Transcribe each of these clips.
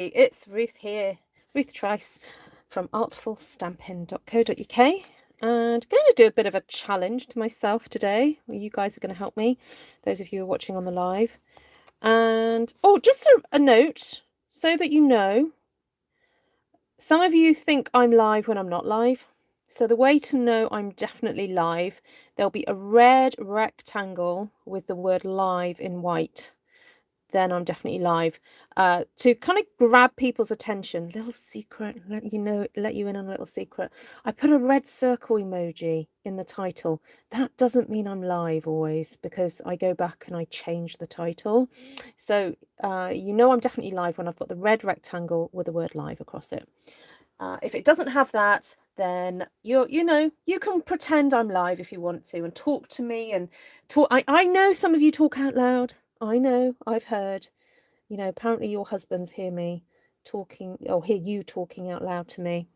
It's Ruth here, Ruth Trice from artfulstampin.co.uk, and going to do a bit of a challenge to myself today. Well, you guys are going to help me, those of you who are watching on the live. And just a note so that you know, some of you think I'm live when I'm not live. So the way to know I'm definitely live, there'll be a red rectangle with the word live in white. Then I'm definitely live, to kind of grab people's attention. Little secret, let you in on a little secret. I put a red circle emoji in the title. That doesn't mean I'm live always, because I go back and I change the title. So I'm definitely live when I've got the red rectangle with the word live across it. If it doesn't have that, then you can pretend I'm live if you want to, and talk to me and talk. I know some of you talk out loud. I know, I've heard, apparently your husbands hear me talking, or hear you talking out loud to me.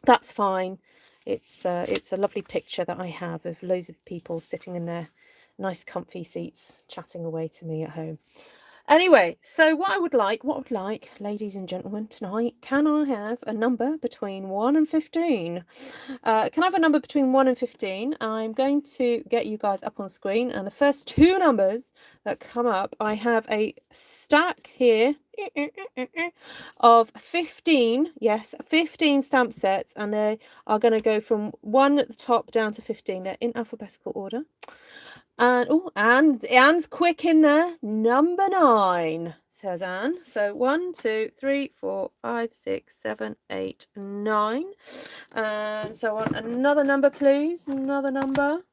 That's fine. It's a lovely picture that I have of loads of people sitting in their nice comfy seats chatting away to me at home. Anyway, so what I would like, ladies and gentlemen, tonight, can I have a number between 1 and 15? Can I have a number between 1 and 15? I'm going to get you guys up on screen, and the first two numbers that come up, I have a stack here of 15, yes, 15 stamp sets, and they are going to go from 1 at the top down to 15. They're in alphabetical order. And Anne's quick in there. Number 9, says Anne. So 1, 2, 3, 4, 5, 6, 7, 8, 9. And so on. Another number, please. Another number.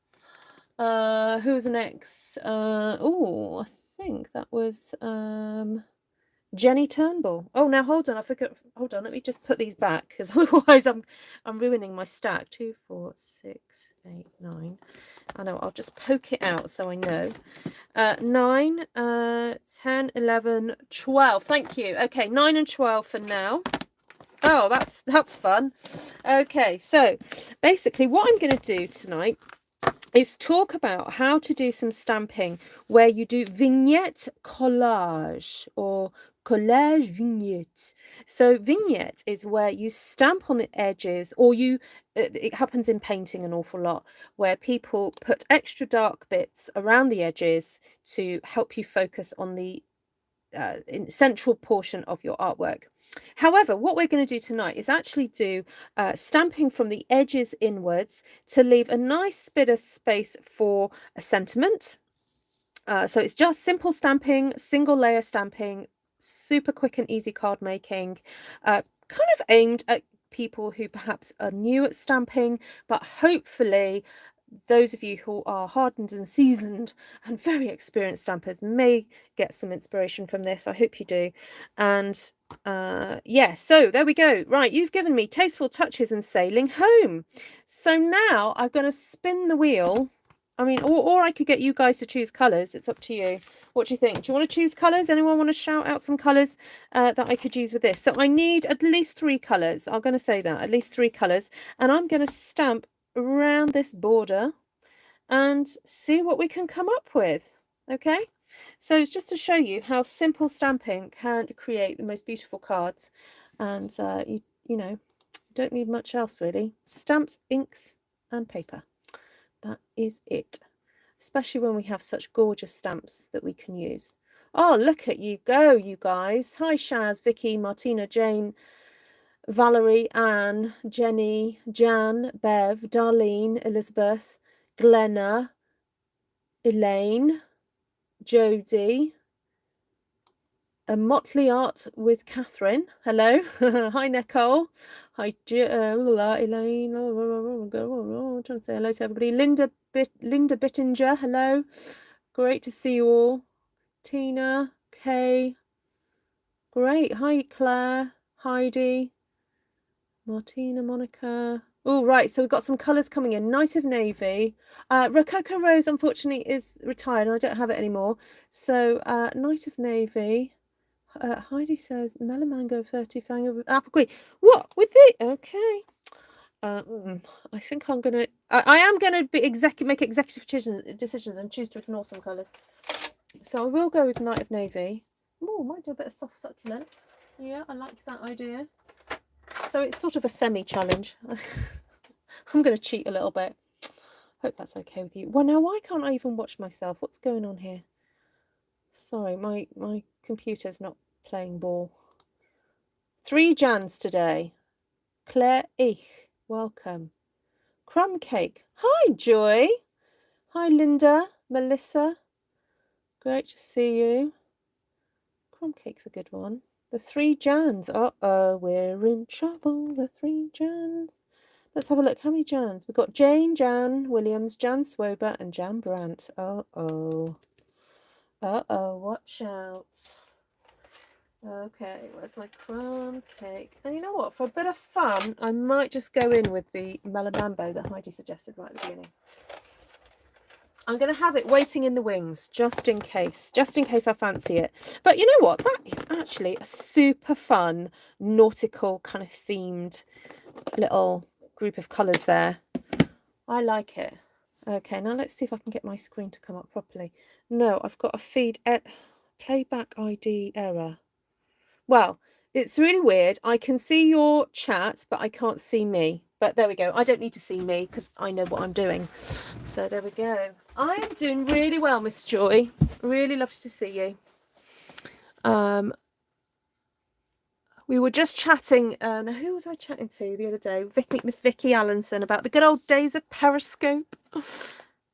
Who's next? I think that was Jenny Turnbull. Oh, now hold on. I forgot. Hold on. Let me just put these back, because otherwise I'm ruining my stack. 2, 4, 6, 8, 9. I know. I'll just poke it out so I know. 9, 10, 11, 12. Thank you. Okay, 9 and 12 for now. Oh, that's fun. Okay, so basically what I'm going to do tonight is talk about how to do some stamping where you do vignette collage, or collage vignette. So vignette is where you stamp on the edges, or it happens in painting an awful lot, where people put extra dark bits around the edges to help you focus on the central portion of your artwork. However, what we're going to do tonight is actually do stamping from the edges inwards to leave a nice bit of space for a sentiment. So it's just simple stamping, single layer stamping, super quick and easy card making, kind of aimed at people who perhaps are new at stamping, but hopefully those of you who are hardened and seasoned and very experienced stampers may get some inspiration from this. I hope you do. And so there we go. Right, you've given me tasteful touches and sailing home. So now I'm going to spin the wheel. I mean, or I could get you guys to choose colours. It's up to you. What do you think? Do you want to choose colours? Anyone want to shout out some colours that I could use with this? So I need at least 3 colours. I'm going to say that, at least 3 colours. And I'm going to stamp around this border and see what we can come up with. Okay, so it's just to show you how simple stamping can create the most beautiful cards. And you don't need much else really. Stamps, inks and paper. That is it, especially when we have such gorgeous stamps that we can use. Oh, look at you go, you guys. Hi Shaz, Vicky, Martina, Jane, Valerie, Anne, Jenny, Jan, Bev, Darlene, Elizabeth, Glenna, Elaine, Jodie, a Motley Art with Catherine. Hello. Hi Nicole. Hi Elaine. I'm trying to say hello to everybody. Linda Bittinger. Hello. Great to see you all. Tina, Kay. Great. Hi Claire, Heidi, Martina, Monica. Oh, right. So we've got some colours coming in. Night of Navy. Rococo Rose, unfortunately, is retired and I don't have it anymore. So Night of Navy. Heidi says Melon Mango, 30 Fang, Apple Green. What? With the... Okay. I think I'm going to... I am going to make executive decisions and choose to ignore some colours. So I will go with Night of Navy. Oh, might do a bit of soft succulent. Yeah, I like that idea. So it's sort of a semi-challenge. I'm going to cheat a little bit. Hope that's okay with you. Well, now why can't I even watch myself? What's going on here? Sorry, my computer's not playing ball. 3 Jans today. Claire Ich, welcome. Crumb Cake. Hi, Joy. Hi, Linda. Melissa. Great to see you. Crumb Cake's a good one. The 3 Jans. Uh-oh, we're in trouble. The 3 Jans. Let's have a look. How many Jans? We've got Jane, Jan Williams, Jan Swober, and Jan Brandt. Uh-oh. Uh-oh, watch out. Okay, where's my crumb cake? And you know what? For a bit of fun, I might just go in with the Melamambo that Heidi suggested right at the beginning. I'm going to have it waiting in the wings, just in case I fancy it. But you know what? That is actually a super fun, nautical kind of themed little group of colours there. I like it. Okay, now let's see if I can get my screen to come up properly. No, I've got a feed playback ID error. Well, it's really weird. I can see your chat, but I can't see me. But there we go. I don't need to see me because I know what I'm doing. So there we go. I am doing really well, Miss Joy. Really lovely to see you. We were just chatting. Who was I chatting to the other day? Miss Vicky Allenson, about the good old days of Periscope.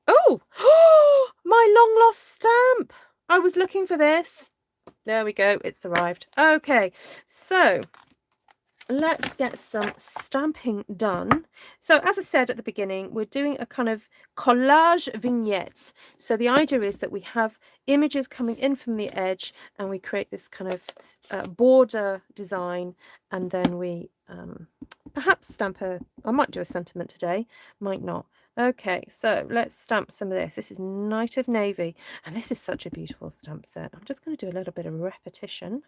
Oh, my long lost stamp. I was looking for this. There we go. It's arrived. Okay, so let's get some stamping done. So as I said at the beginning, we're doing a kind of collage vignette. So the idea is that we have images coming in from the edge and we create this kind of border design, and then we perhaps stamp I might do a sentiment today, might not. Okay, so let's stamp some of this. This is Night of Navy, and this is such a beautiful stamp set. I'm just going to do a little bit of repetition.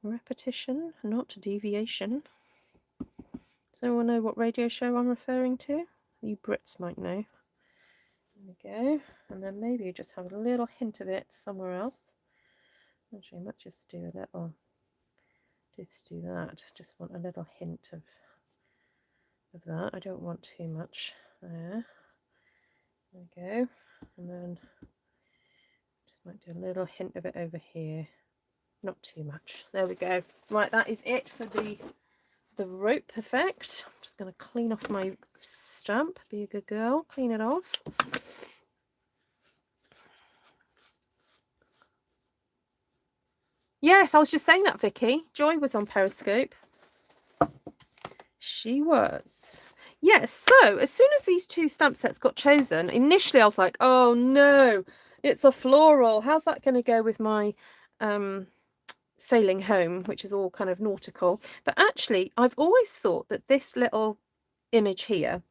Repetition, not deviation. Does anyone know what radio show I'm referring to? You Brits might know. There we go. And then maybe you just have a little hint of it somewhere else. Actually, I might just do a little, just do that. Just want a little hint of that. I don't want too much there. There we go. And then just might do a little hint of it over here. Not too much. There we go. Right, that is it for the rope effect. I'm just going to clean off my stamp. Be a good girl. Clean it off. Yes, I was just saying that, Vicky. Joy was on Periscope. She was. Yes, so as soon as these 2 stamp sets got chosen, initially I was like, oh no, it's a floral. How's that going to go with my sailing home, which is all kind of nautical? But actually, I've always thought that this little image here,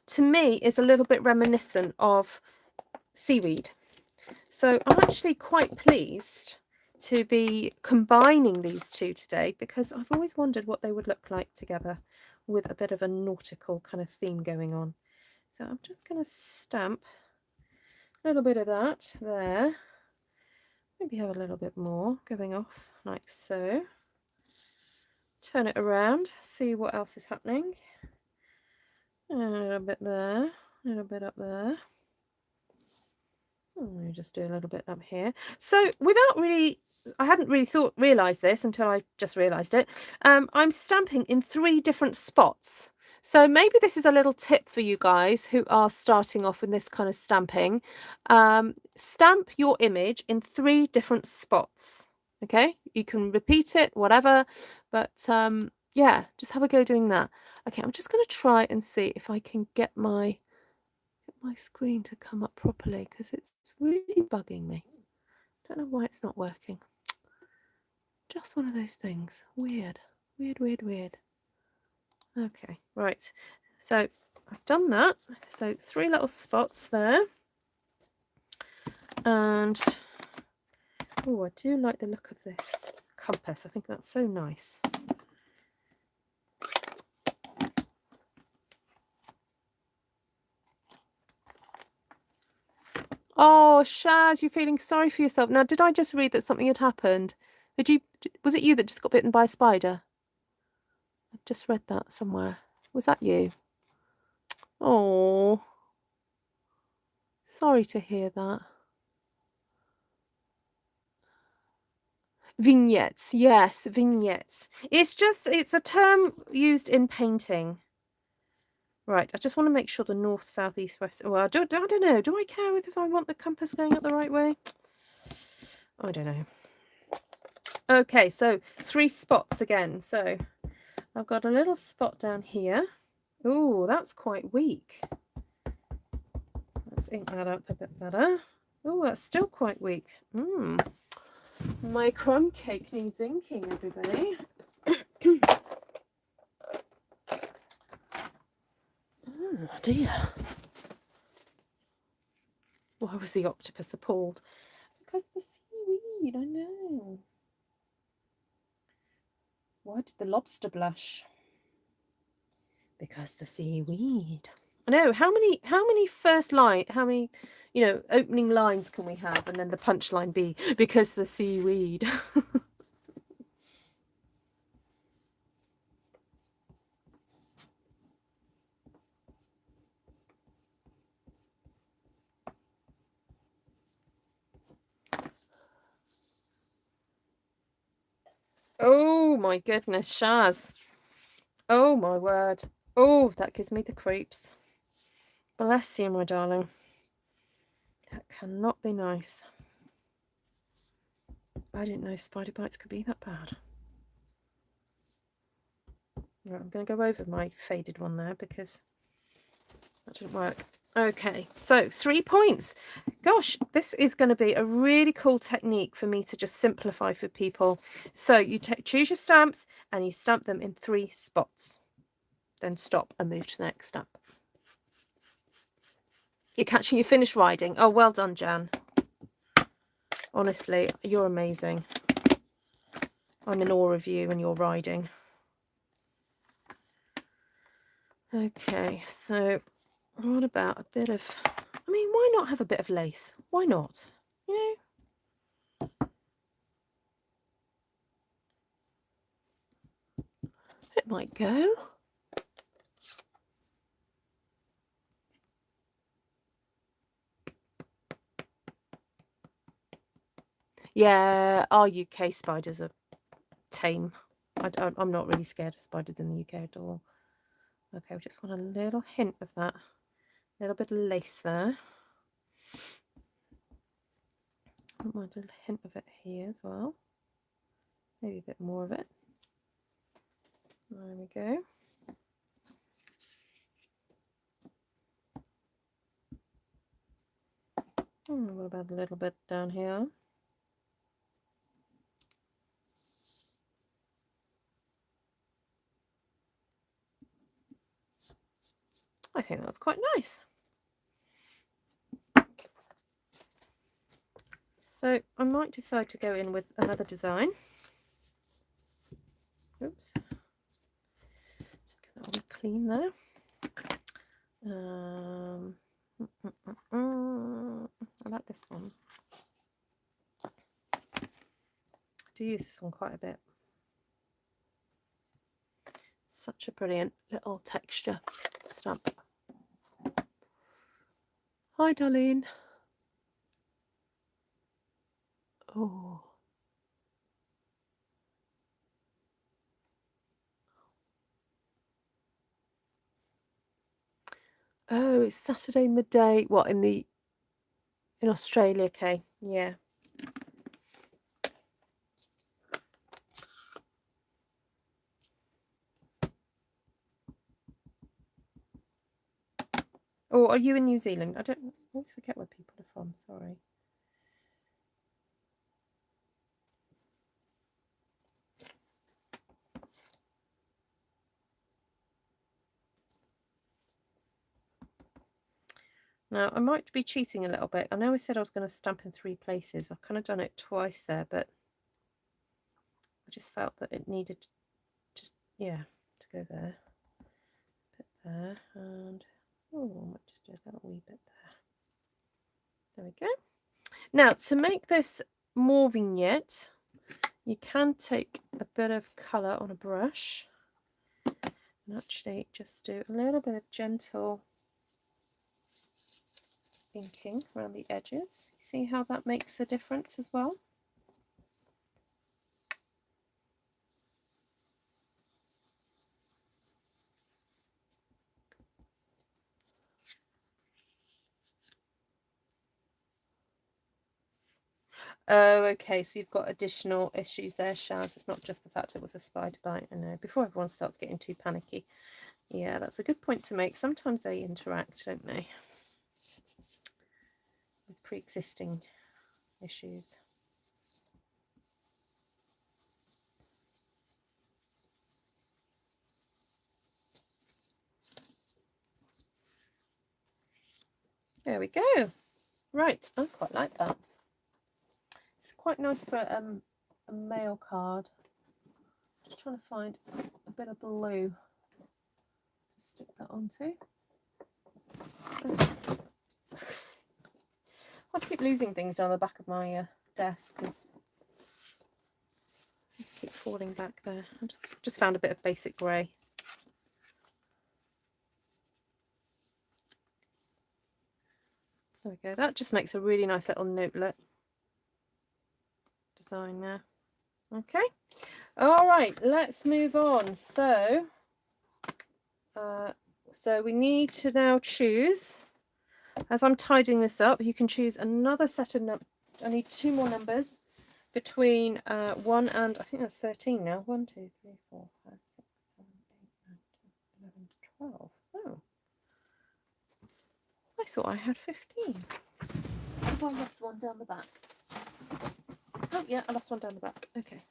to me, is a little bit reminiscent of seaweed. So I'm actually quite pleased to be combining these 2 today, because I've always wondered what they would look like together with a bit of a nautical kind of theme going on. So I'm just going to stamp a little bit of that there. Maybe have a little bit more going off like so. Turn it around, see what else is happening. And a little bit there, a little bit up there. Let me just do a little bit up here. So without really, I hadn't really realised this until I just realised it. I'm stamping in 3 different spots. So maybe this is a little tip for you guys who are starting off with this kind of stamping. Stamp your image in 3 different spots. Okay, you can repeat it, whatever, but yeah, just have a go doing that. Okay, I'm just going to try and see if I can get my screen to come up properly, because it's really bugging me. Don't know why it's not working. Just one of those things. Weird. Okay, right. So I've done that. So 3 little spots there. And oh, I do like the look of this compass. I think that's so nice. Oh, Shaz, you're feeling sorry for yourself. Now, did I just read that something had happened? Was it you that just got bitten by a spider? I just read that somewhere. Was that you? Oh, sorry to hear that. Vignettes, yes, vignettes. It's a term used in painting. Right, I just want to make sure the north, south, east, west. Well, I don't know. Do I care if I want the compass going up the right way? I don't know. Okay, so 3 spots again. So I've got a little spot down here. Oh, that's quite weak. Let's ink that up a bit better. Oh, that's still quite weak. My crumb cake needs inking, everybody. Oh dear. Why was the octopus appalled? Because the seaweed, I know. Why did the lobster blush? Because the seaweed. I know. How many opening lines can we have, and then the punchline be because the seaweed? Oh my goodness, Shaz. Oh my word. Oh, that gives me the creeps. Bless you, my darling. That cannot be nice. I didn't know spider bites could be that bad. Right, I'm going to go over my faded one there because that didn't work. Okay, so 3 points. Gosh, this is going to be a really cool technique for me to just simplify for people. So you choose your stamps and you stamp them in 3 spots. Then stop and move to the next stamp. You finished riding. Oh, well done, Jan. Honestly, you're amazing. I'm in awe of you and your riding. Okay, so what about a bit of... I mean, why not have a bit of lace? Why not? You know? It might go. Yeah, our UK spiders are tame. I'm not really scared of spiders in the UK at all. Okay, we just want a little hint of that. A little bit of lace there. I want a little hint of it here as well. Maybe a bit more of it. There we go. What about a little bit down here? I think that's quite nice. So I might decide to go in with another design. Oops. Just get that all clean there. I like this one. I do use this one quite a bit. Such a brilliant little texture stamp. Hi, Darlene. Oh. Oh, it's Saturday midday. What, in Australia? Okay, yeah. Oh, are you in New Zealand? I always forget where people are from. Sorry. Now, I might be cheating a little bit. I know I said I was going to stamp in 3 places. I've kind of done it twice there, but I just felt that it needed to go there. A bit there, and I might just do a little wee bit there. There we go. Now, to make this more vignette, you can take a bit of colour on a brush and actually just do a little bit of gentle inking around the edges. See how that makes a difference as well? Oh, okay, so you've got additional issues there, Shaz. It's not just the fact it was a spider bite. I know, before everyone starts getting too panicky. Yeah, that's a good point to make. Sometimes they interact, don't they, with pre-existing issues. There we go. Right, I quite like that. It's quite nice for a mail card. Just trying to find a bit of blue to stick that onto. I keep losing things down the back of my desk because I just keep falling back there. I just found a bit of basic grey. There we go. That just makes a really nice little notelet design there. Okay. All right, let's move on. So we need to now choose, as I'm tidying this up, you can choose another set of numbers. I need 2 more numbers between 1 and, I think that's 13 now. 1, 2, 3, 4, 5, 6, 7, 8, 9, 10, 11, 12. Oh, I thought I had 15. Have I lost one down the back? Oh, yeah, I lost one down the back. Okay.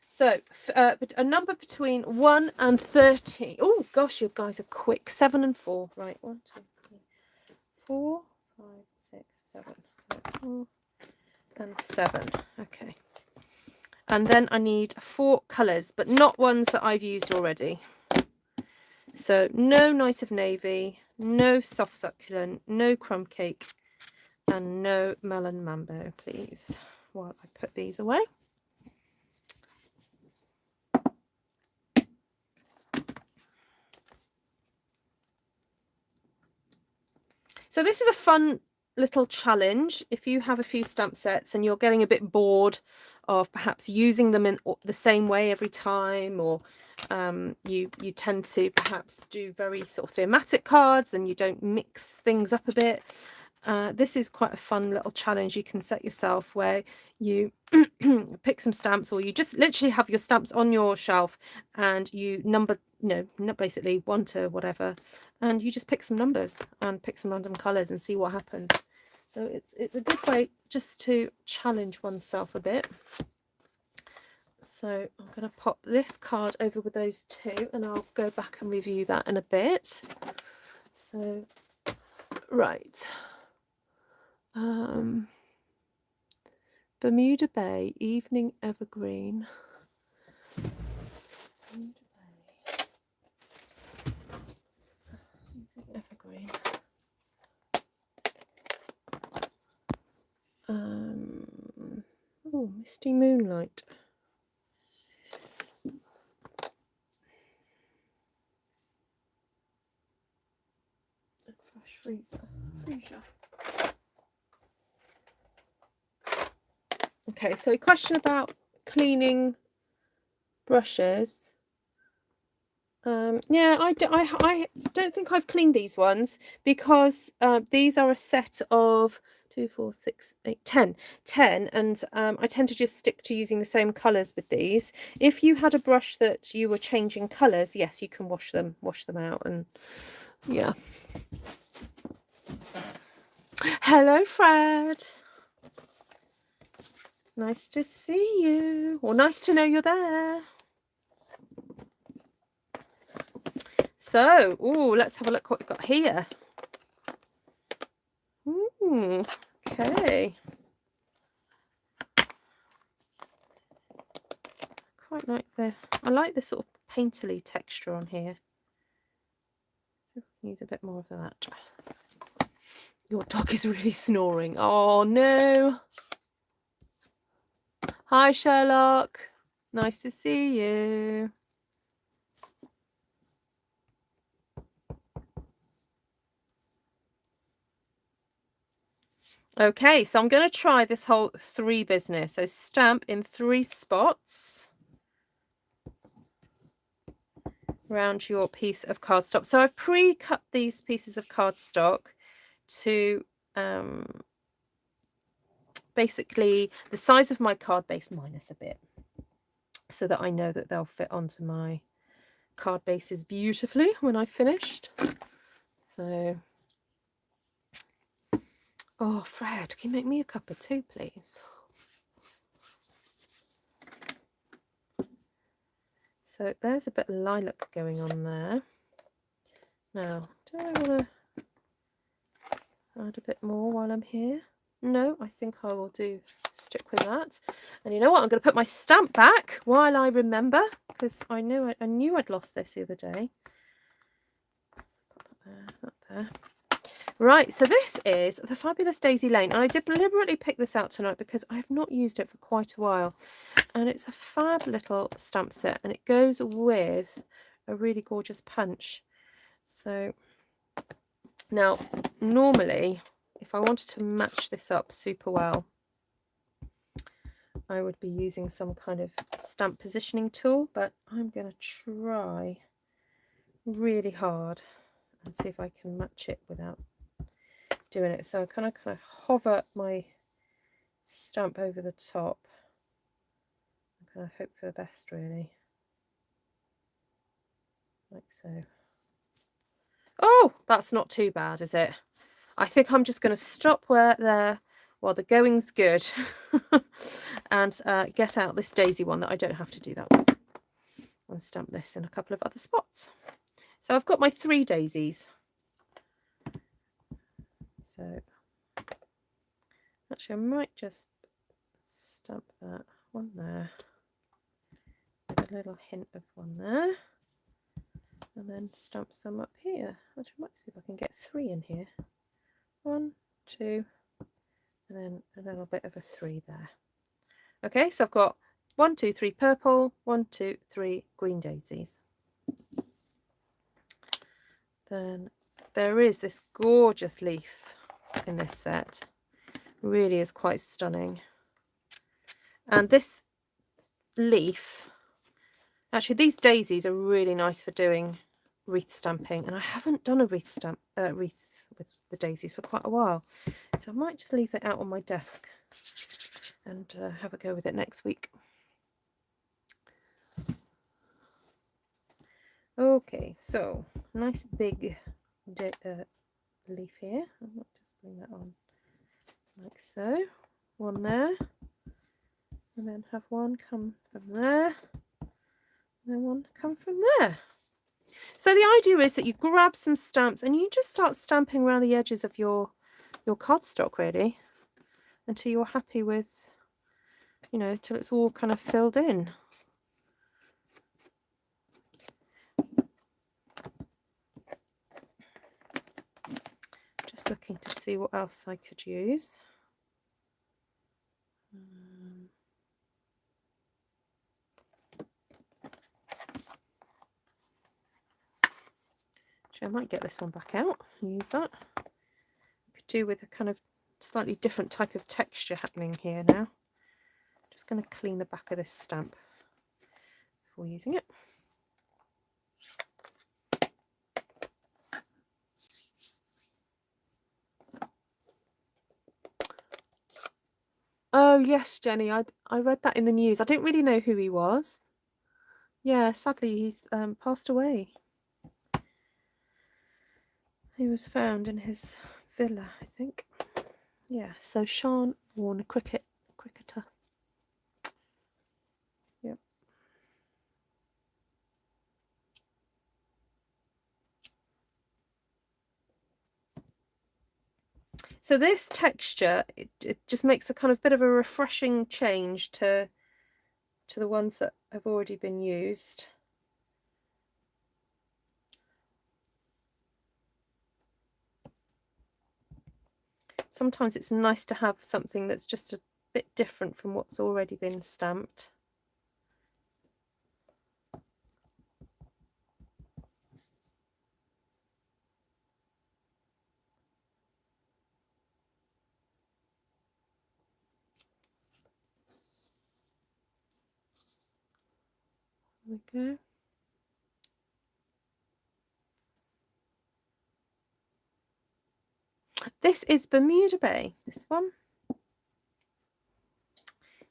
So, a number between 1 and 13. Oh, gosh, you guys are quick. 7 and 4. Right, 1, 2, 3, 4, 5, 6, 7. So 4 and 7. Okay. And then I need 4 colours, but not ones that I've used already. So, no Night of Navy, no Soft Succulent, no Crumb Cake, and no Melon Mambo, please, while I put these away. So this is a fun little challenge. If you have a few stamp sets and you're getting a bit bored of perhaps using them in the same way every time, or you tend to perhaps do very sort of thematic cards and you don't mix things up a bit, this is quite a fun little challenge you can set yourself, where you pick some stamps, or you just literally have your stamps on your shelf and you number, not basically 1 to whatever, and you just pick some numbers and pick some random colours and see what happens. So it's a good way just to challenge oneself a bit. So I'm going to pop this card over with those 2 and I'll go back and review that in a bit. So, right. Bermuda Bay, Evening Evergreen. Bermuda Bay. Evening Evergreen. Oh, Misty Moonlight. Flash freezer. Okay, so a question about cleaning brushes. Yeah, I don't think I've cleaned these ones, because these are a set of 2, 4, 6, 8, 10, and I tend to just stick to using the same colours with these. If you had a brush that you were changing colours, yes, you can wash them out, and yeah. Hello, Fred. Nice to see you, or nice to know you're there. So, let's have a look what we've got here. Okay. Quite like I like the sort of painterly texture on here. So we can use a bit more of that. Your dog is really snoring. Oh no. Hi, Sherlock. Nice to see you. Okay, so I'm going to try this whole 3 business. So stamp in 3 spots around your piece of cardstock. So I've pre-cut these pieces of cardstock to basically the size of my card base minus a bit, so that I know that they'll fit onto my card bases beautifully when I've finished. So, oh, Fred, can you make me a cup of tea, please? So there's a bit of lilac going on there. Now, do I want to add a bit more while I'm here? No, I think I will stick with that. And you know what? I'm going to put my stamp back while I remember, because I knew I'd lost this the other day. Put that there, that there. Right, so this is the Fabulous Daisy Lane, and I deliberately picked this out tonight because I have not used it for quite a while, and it's a fab little stamp set, and it goes with a really gorgeous punch. So now, normally, if I wanted to match this up super well, I would be using some kind of stamp positioning tool, but I'm going to try really hard and see if I can match it without doing it. So I kind of hover my stamp over the top and kind of hope for the best, really, like so. Oh, that's not too bad, is it? I think I'm just going to stop there while the going's good and get out this daisy one that I don't have to do that with, and stamp this in a couple of other spots. So I've got my 3 daisies. So actually I might just stamp that one there with a little hint of one there, and then stamp some up here. Actually, I might see if I can get 3 in here. 1, 2, and then a little bit of a 3 there. Okay, so I've got 1, 2, 3 purple, 1, 2, 3 green daisies. Then there is this gorgeous leaf in this set. Really is quite stunning. And this leaf, actually these daisies are really nice for doing wreath stamping, and I haven't done a wreath with the daisies for quite a while, so I might just leave it out on my desk and have a go with it next week. Okay, so nice big leaf here. I might just bring that on like so. One there, and then have one come from there, and then one come from there. So the idea is that you grab some stamps and you just start stamping around the edges of your cardstock, really, until you're happy with, you know, till it's all kind of filled in. Just looking to see what else I could use. Actually, I might get this one back out and use that. I could do with a kind of slightly different type of texture happening here now. Just going to clean the back of this stamp before using it. Oh yes, Jenny, I read that in the news. I don't really know who he was. Yeah, sadly he's passed away. He was found in his villa, I think. Yeah, so Sean Warner, cricketer. Yep. So this texture, it just makes a kind of bit of a refreshing change to the ones that have already been used. Sometimes it's nice to have something that's just bit different from what's already been stamped. There we go. This is Bermuda Bay, this one.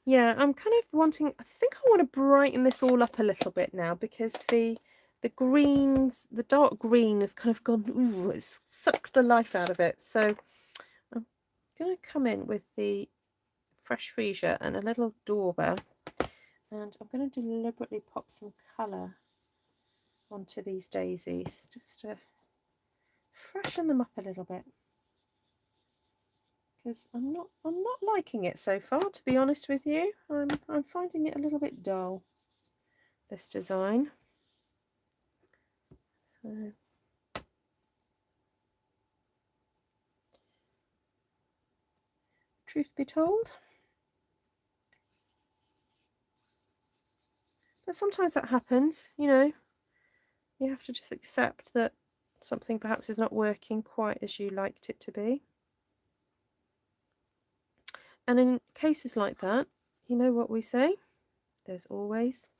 Yeah, I'm kind of wanting, I think I want to brighten this all up a little bit now, because the greens, the dark green has kind of gone, ooh, it's sucked the life out of it. So I'm going to come in with the fresh freesia and a little dauber, and I'm going to deliberately pop some colour onto these daisies, just to freshen them up a little bit. Because I'm not liking it so far, to be honest with you. I'm finding it a little bit dull, this design. So truth be told, but sometimes that happens, you know. You have to just accept that something perhaps is not working quite as you liked it to be. And in cases like that, you know what we say? There's always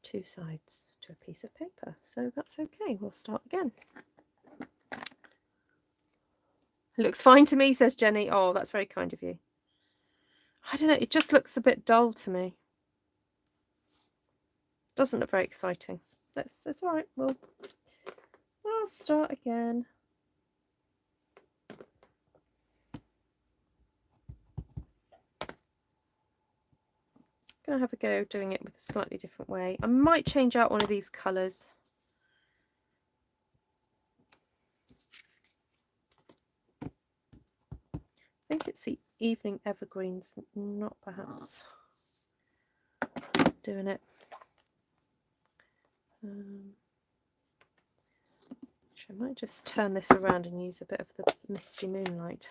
two sides to a piece of paper. So that's okay. We'll start again. It looks fine to me, says Jenny. Oh, that's very kind of you. I don't know. It just looks a bit dull to me. Doesn't look very exciting. That's all right. I'll start again. Gonna have a go doing it with a slightly different way. I might change out one of these colours. I think it's the evening evergreens, not perhaps doing it. I might just turn this around and use a bit of the misty moonlight.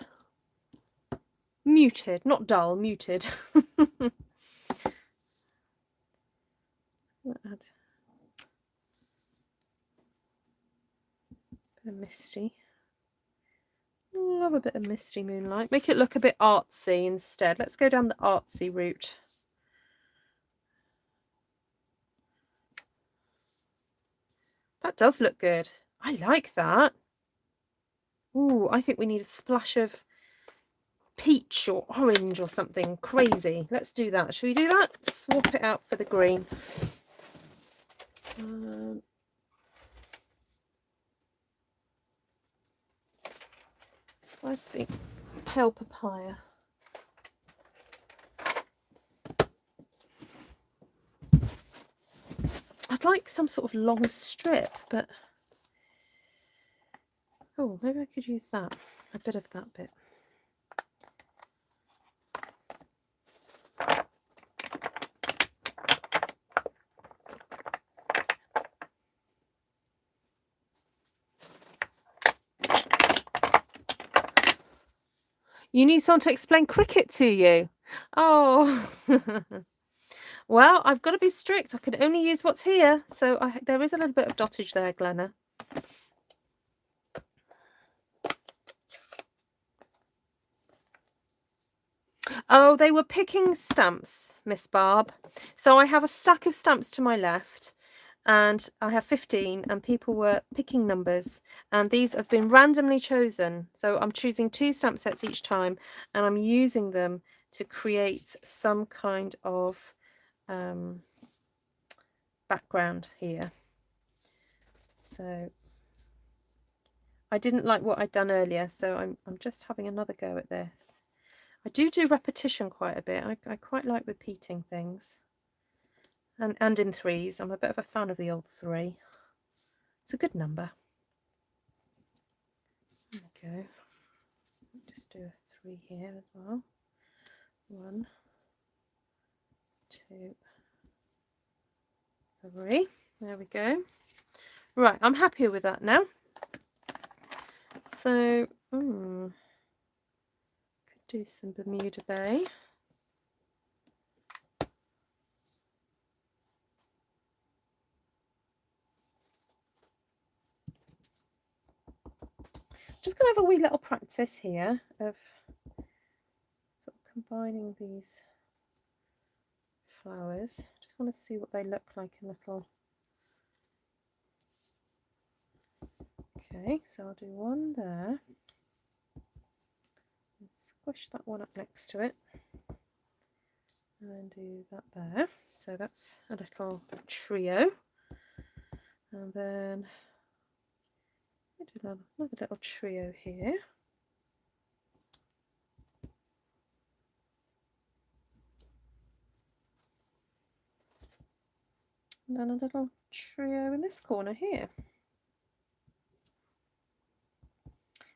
Muted, not dull, muted. Add a bit of misty. Love a bit of misty moonlight. Make it look a bit artsy instead. Let's go down the artsy route. That does look good. I like that. Ooh, I think we need a splash of peach or orange or something crazy. Let's do that. Shall we do that? Swap it out for the green. Where's the pale papaya? I'd like some sort of long strip, but oh, maybe I could use that, a bit of that bit. You need someone to explain cricket to you. Oh, well, I've got to be strict. I can only use what's here. So there is a little bit of dottage there, Glenna. Oh, they were picking stamps, Miss Barb. So I have a stack of stamps to my left, and I have 15, and people were picking numbers, and these have been randomly chosen. So I'm choosing 2 stamp sets each time, and I'm using them to create some kind of background here. So I didn't like what I'd done earlier, so I'm just having another go at this. I do repetition quite a bit. I quite like repeating things. And in 3s. I'm a bit of a fan of the old 3. It's a good number. There we go. Just do a 3 here as well. 1, 2, 3. There we go. Right, I'm happier with that now. So, could do some Bermuda Bay. just going to have a wee little practice here of sort of combining these flowers. Just want to see what they look like in little. Okay, so I'll do one there. And squish that one up next to it. And do that there. So that's a little trio. And then I do another little trio here. And then a little trio in this corner here.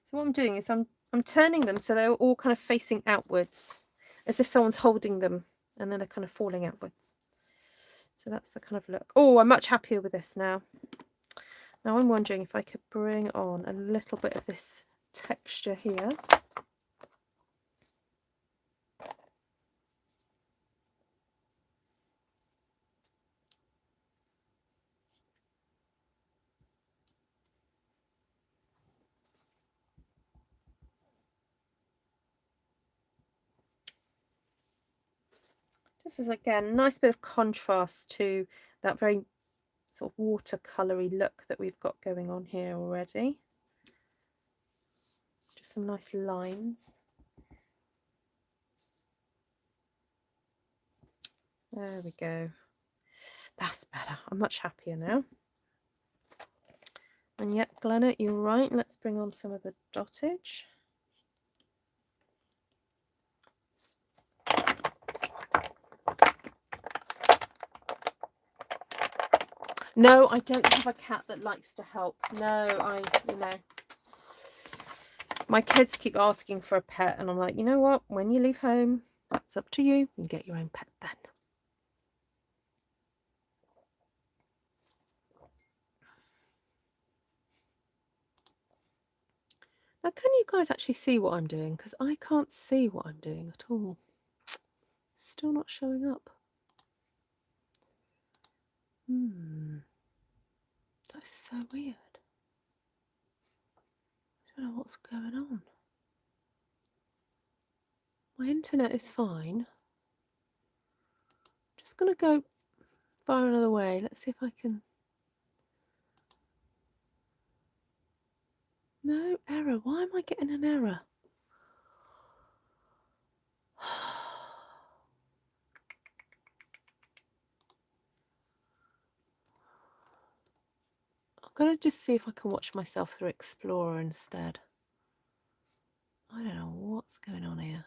So what I'm doing is I'm turning them so they're all kind of facing outwards, as if someone's holding them, and then they're kind of falling outwards. So that's the kind of look. Oh, I'm much happier with this now. Now I'm wondering if I could bring on a little bit of this texture here. This is again a nice bit of contrast to that very sort of watercolory look that we've got going on here already. Just some nice lines. There we go. That's better. I'm much happier now. And yep, Glenna, you're right. Let's bring on some of the dottage. No, I don't have a cat that likes to help. No, you know, my kids keep asking for a pet, and I'm like, you know what? When you leave home, that's up to you. You can get your own pet then. Now, can you guys actually see what I'm doing? Because I can't see what I'm doing at all. Still not showing up. That's so weird. I don't know what's going on. My internet is fine. I'm just going to go far another way. Let's see if I can. No, error. Why am I getting an error? I'm going to just see if I can watch myself through Explorer instead. I don't know what's going on here.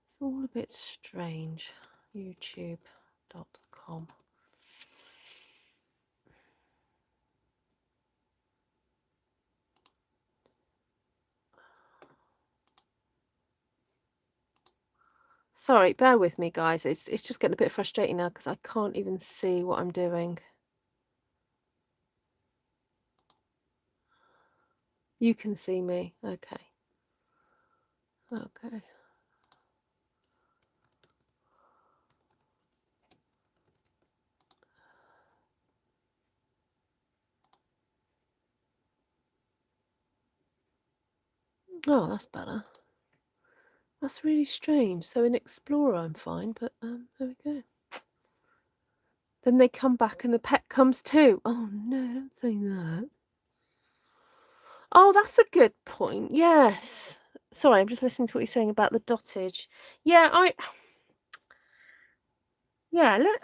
It's all a bit strange. YouTube.com. Sorry, bear with me, guys. It's just getting a bit frustrating now because I can't even see what I'm doing. You can see me. Okay. Okay. Oh, that's better. That's really strange. So in Explorer I'm fine, but there we go. Then they come back and the pet comes too. Oh no, don't say that. Oh, that's a good point. Yes. Sorry, I'm just listening to what you're saying about the dottage. Yeah,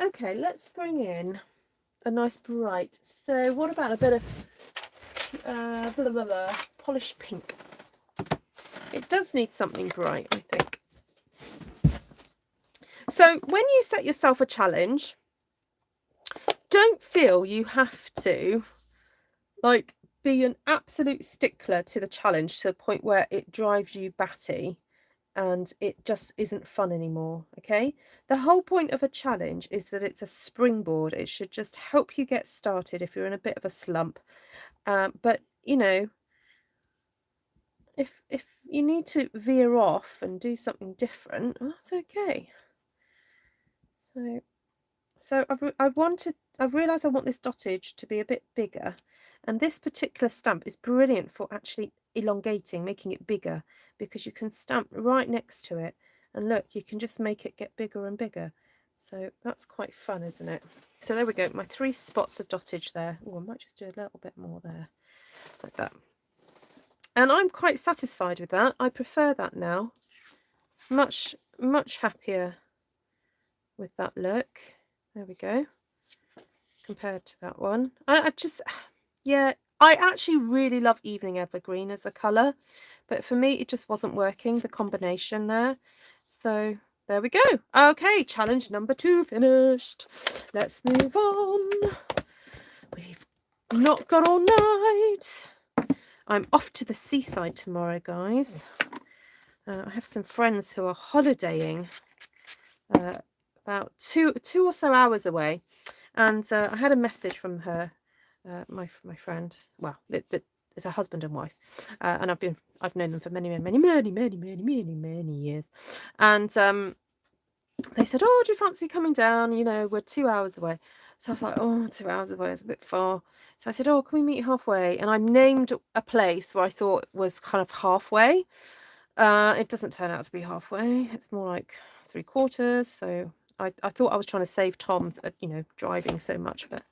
okay, let's bring in a nice bright. So what about a bit of blah, blah, blah, polished pink? It does need something bright, I think. So when you set yourself a challenge, don't feel you have to like be an absolute stickler to the challenge to the point where it drives you batty and it just isn't fun anymore. Okay, the whole point of a challenge is that it's a springboard. It should just help you get started if you're in a bit of a slump, but you know, if you need to veer off and do something different, well, that's okay. So So I've realised I want this dottage to be a bit bigger, and this particular stamp is brilliant for actually elongating, making it bigger, because you can stamp right next to it, and look, you can just make it get bigger and bigger. So that's quite fun, isn't it? So there we go, my 3 spots of dottage there. Oh, I might just do a little bit more there, like that. And I'm quite satisfied with that. I prefer that now. Much happier with that look. There we go. Compared to that one. I just, yeah, I actually really love Evening Evergreen as a colour, but for me it just wasn't working, the combination there. So there we go. Okay, challenge number 2 finished. Let's move on. We've not got all night. I'm off to the seaside tomorrow, guys. I have some friends who are holidaying about two or so hours away. And I had a message from her, my friend. Well, it's a husband and wife, and I've known them for many years. And they said, "Oh, do you fancy coming down? You know, we're 2 hours away." So I was like, "Oh, 2 hours away is a bit far." So I said, "Oh, can we meet halfway?" And I named a place where I thought was kind of halfway. It doesn't turn out to be halfway. It's more like 3/4. So I thought I was trying to save Tom's, driving so much, but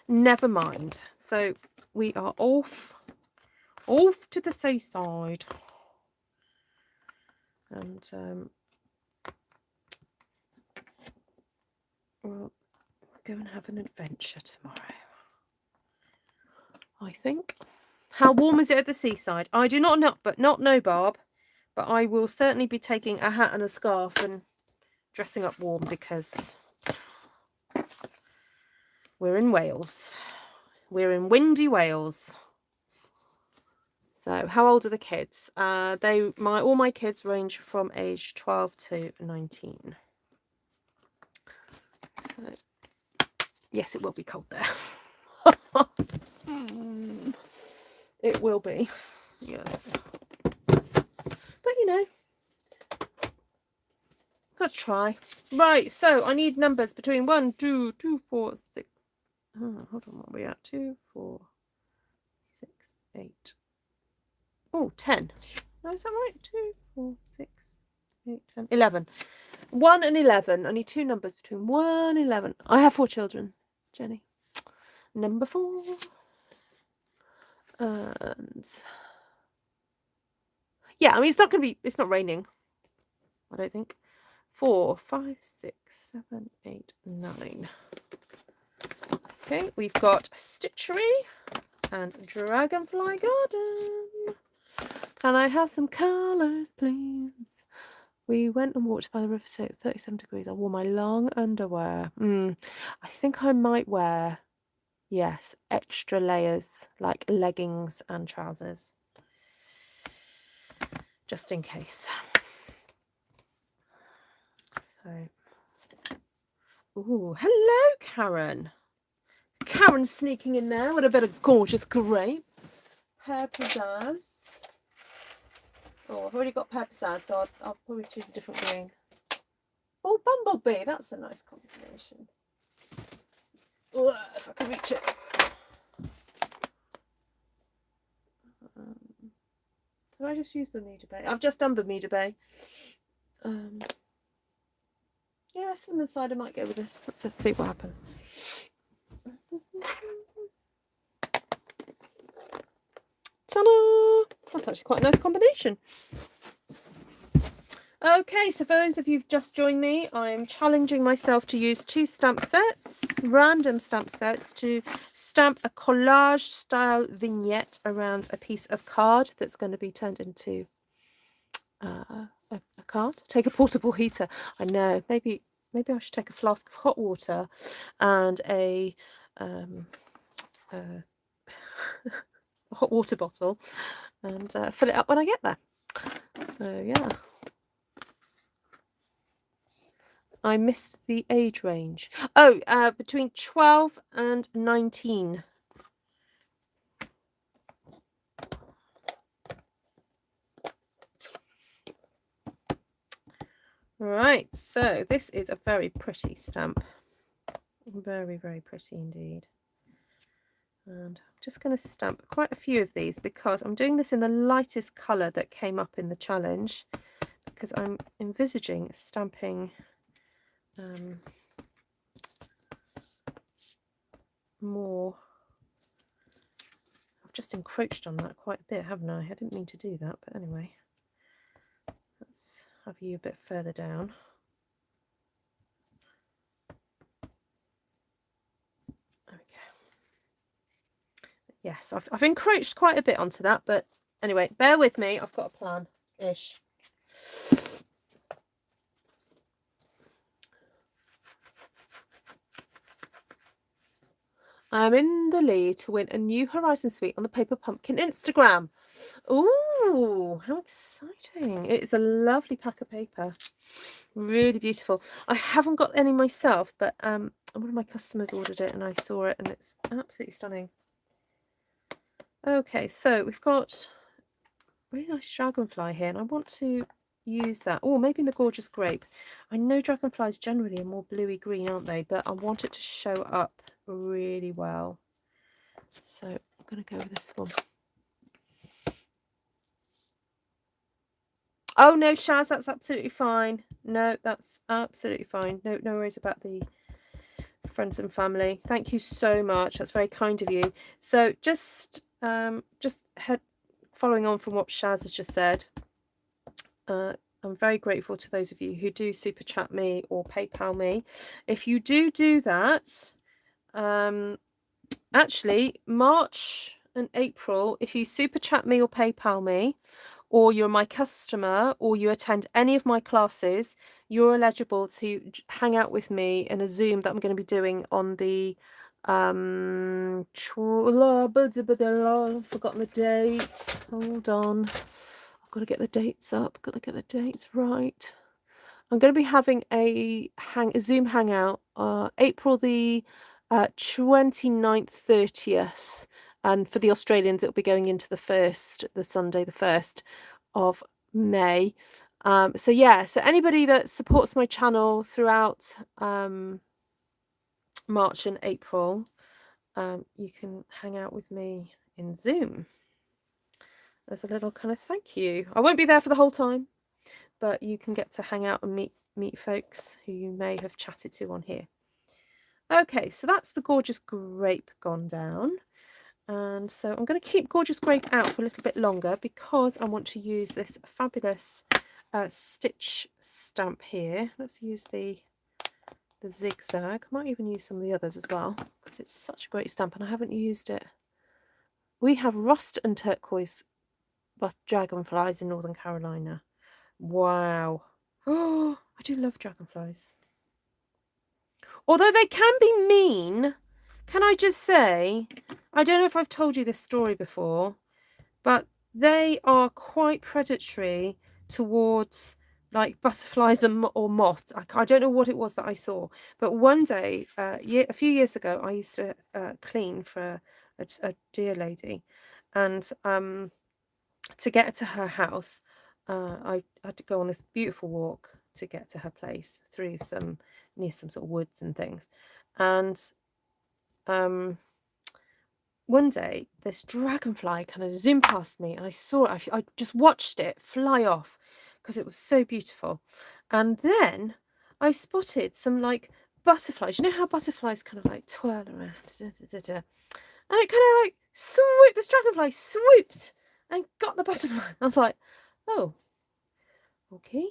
never mind. So we are off to the seaside, and we'll go and have an adventure tomorrow, I think. How warm is it at the seaside? I do not know, Barb, but I will certainly be taking a hat and a scarf and dressing up warm, because we're in Wales. We're in windy Wales. So how old are the kids? All my kids range from age 12 to 19. So yes, it will be cold there. It will be. Yes. But gotta try. Right, so I need numbers between 1, 2, 2, 4, 6. Oh, hold on, what are we at? 2, 4, 6, 8. Oh, 10. No, is that right? 2, 4, 6, 8, 10, 11. 1 and 11. I need 2 numbers between 1 and 11. I have 4 children, Jenny. Number 4. And yeah, I mean, it's not raining, I don't think. 4, 5, 6, 7, 8, 9. Okay, we've got Stitchery and Dragonfly Garden. Can I have some colours, please? We went and walked by the river, so it was 37 degrees. I wore my long underwear. I think I might wear, yes, extra layers, like leggings and trousers, just in case. So, ooh, hello, Karen. Karen's sneaking in there with a bit of gorgeous grape. Pear pizzazz. Oh, I've already got pear pizzazz, so I'll probably choose a different green. Oh, bumblebee, that's a nice combination. Ugh, if I can reach it. Have I just used Bermuda Bay? I've just done Bermuda Bay. Yes, on the side I might go with this. Let's just see what happens. Ta-da! That's actually quite a nice combination. Okay, so for those of you who've just joined me, I'm challenging myself to use 2 stamp sets, random stamp sets, to stamp a collage style vignette around a piece of card that's going to be turned into a card. Take a portable heater. I know, maybe I should take a flask of hot water and a hot water bottle and fill it up when I get there. So yeah. I missed the age range. Oh, between 12 and 19. Right, so this is a very pretty stamp. Very, very pretty indeed. And I'm just going to stamp quite a few of these because I'm doing this in the lightest colour that came up in the challenge, because I'm envisaging stamping more. I've just encroached on that quite a bit, haven't I? I didn't mean to do that, but anyway. Let's have you a bit further down. Yes, I've encroached quite a bit onto that, but anyway, bear with me. I've got a plan-ish. I'm in the lead to win a new Horizon Suite on the Paper Pumpkin Instagram. Ooh, how exciting. It's a lovely pack of paper. Really beautiful. I haven't got any myself, but one of my customers ordered it and I saw it and it's absolutely stunning. Okay, so we've got a really nice dragonfly here and I want to use that. Oh, maybe in the Gorgeous Grape. I know dragonflies generally are more bluey green, aren't they? But I want it to show up really well. So I'm going to go with this one. Oh, no, Shaz, that's absolutely fine. No, that's absolutely fine. No worries about the friends and family. Thank you so much. That's very kind of you. So just following on from what Shaz has just said, I'm very grateful to those of you who do super chat me or PayPal me. If you do that, actually March and April, if you super chat me or PayPal me, or you're my customer, or you attend any of my classes, you're eligible to hang out with me in a Zoom that I'm going to be doing on the I've forgotten the dates. Hold on. I've got to get the dates up. Got to get the dates right. I'm going to be having a Zoom hangout April the 29th, 30th. And for the Australians, it'll be going into the Sunday, the 1st of May. So yeah, so anybody that supports my channel throughout March and April, you can hang out with me in Zoom as a little kind of thank you. I won't be there for the whole time, but you can get to hang out and meet folks who you may have chatted to on here. Okay, so that's the Gorgeous Grape gone down. And so I'm going to keep Gorgeous Grape out for a little bit longer because I want to use this fabulous stitch stamp here. Let's use the zigzag. I might even use some of the others as well because it's such a great stamp and I haven't used it. We have rust and turquoise dragonflies in Northern Carolina. Wow. Oh, I do love dragonflies. Although they can be mean, can I just say, I don't know if I've told you this story before, but they are quite predatory towards like butterflies or moths. I don't know what it was that I saw, but one day, a few years ago, I used to clean for a dear lady, and to get to her house, I had to go on this beautiful walk to get to her place through near some sort of woods and things. And one day this dragonfly kind of zoomed past me and I saw it. I just watched it fly off because it was so beautiful. And then I spotted some like butterflies. You know how butterflies kind of like twirl around? And it kind of like swooped, this dragonfly swooped and got the butterfly. I was like, oh, okay.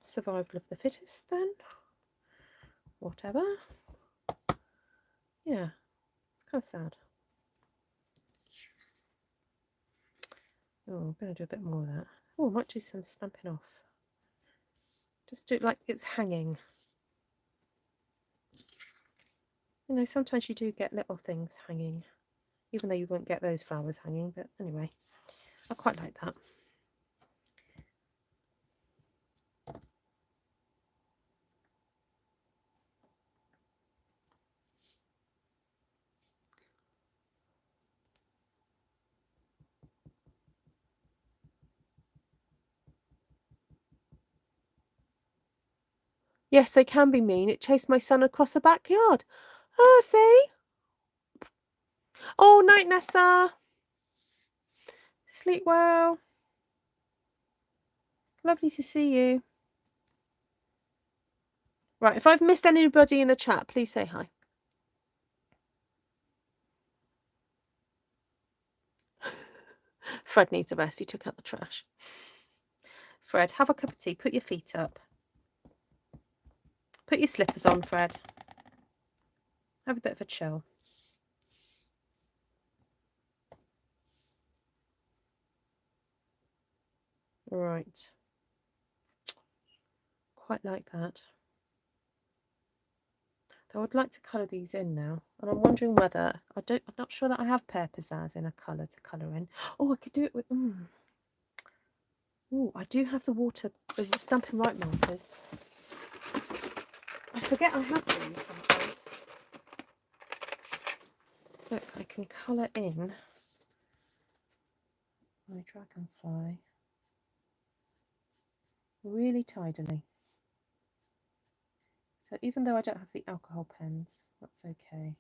Survival of the fittest then. Whatever. Yeah, it's kind of sad. Oh, I'm going to do a bit more of that. Oh, I might do some stamping off. Just do it like it's hanging. You know, sometimes you do get little things hanging, even though you won't get those flowers hanging, but anyway, I quite like that. Yes, they can be mean. It chased my son across a backyard. Oh, see? Oh, night, Nessa. Sleep well. Lovely to see you. Right, if I've missed anybody in the chat, please say hi. Fred needs a rest. He took out the trash. Fred, have a cup of tea. Put your feet up. Put your slippers on, Fred. Have a bit of a chill. Right. Quite like that. Though I'd like to colour these in now. And I'm wondering whether... I'm not sure that I have pear pizzazz in a colour to colour in. Oh, I could do it with... Oh, I do have the Stampin' Right markers. I forget I have these sometimes. Look, I can colour in my dragonfly really tidily. So even though I don't have the alcohol pens, that's okay.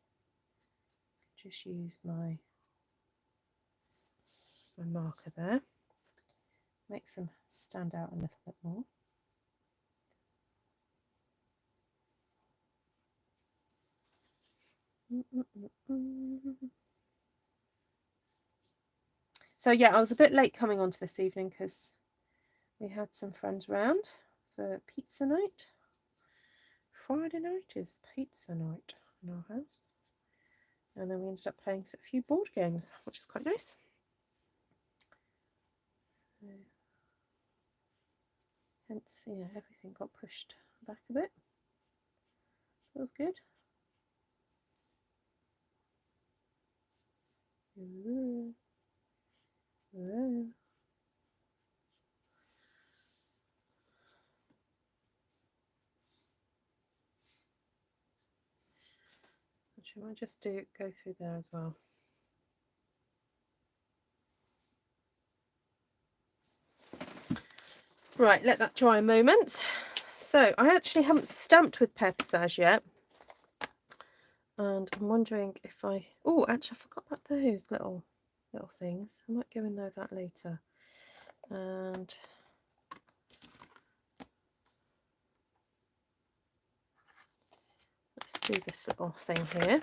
Just use my marker there. Makes them stand out a little bit more. So yeah, I was a bit late coming on to this evening because we had some friends round for pizza night. Friday night is pizza night in our house. And then we ended up playing a few board games, which is quite nice. So, hence, yeah, everything got pushed back a bit. That was good. Actually, I might just go through there as well. Right, let that dry a moment. So I actually haven't stamped with pear pizzazz yet. And I'm wondering if oh, actually I forgot about those little things. I might go in there that later. And let's do this little thing here.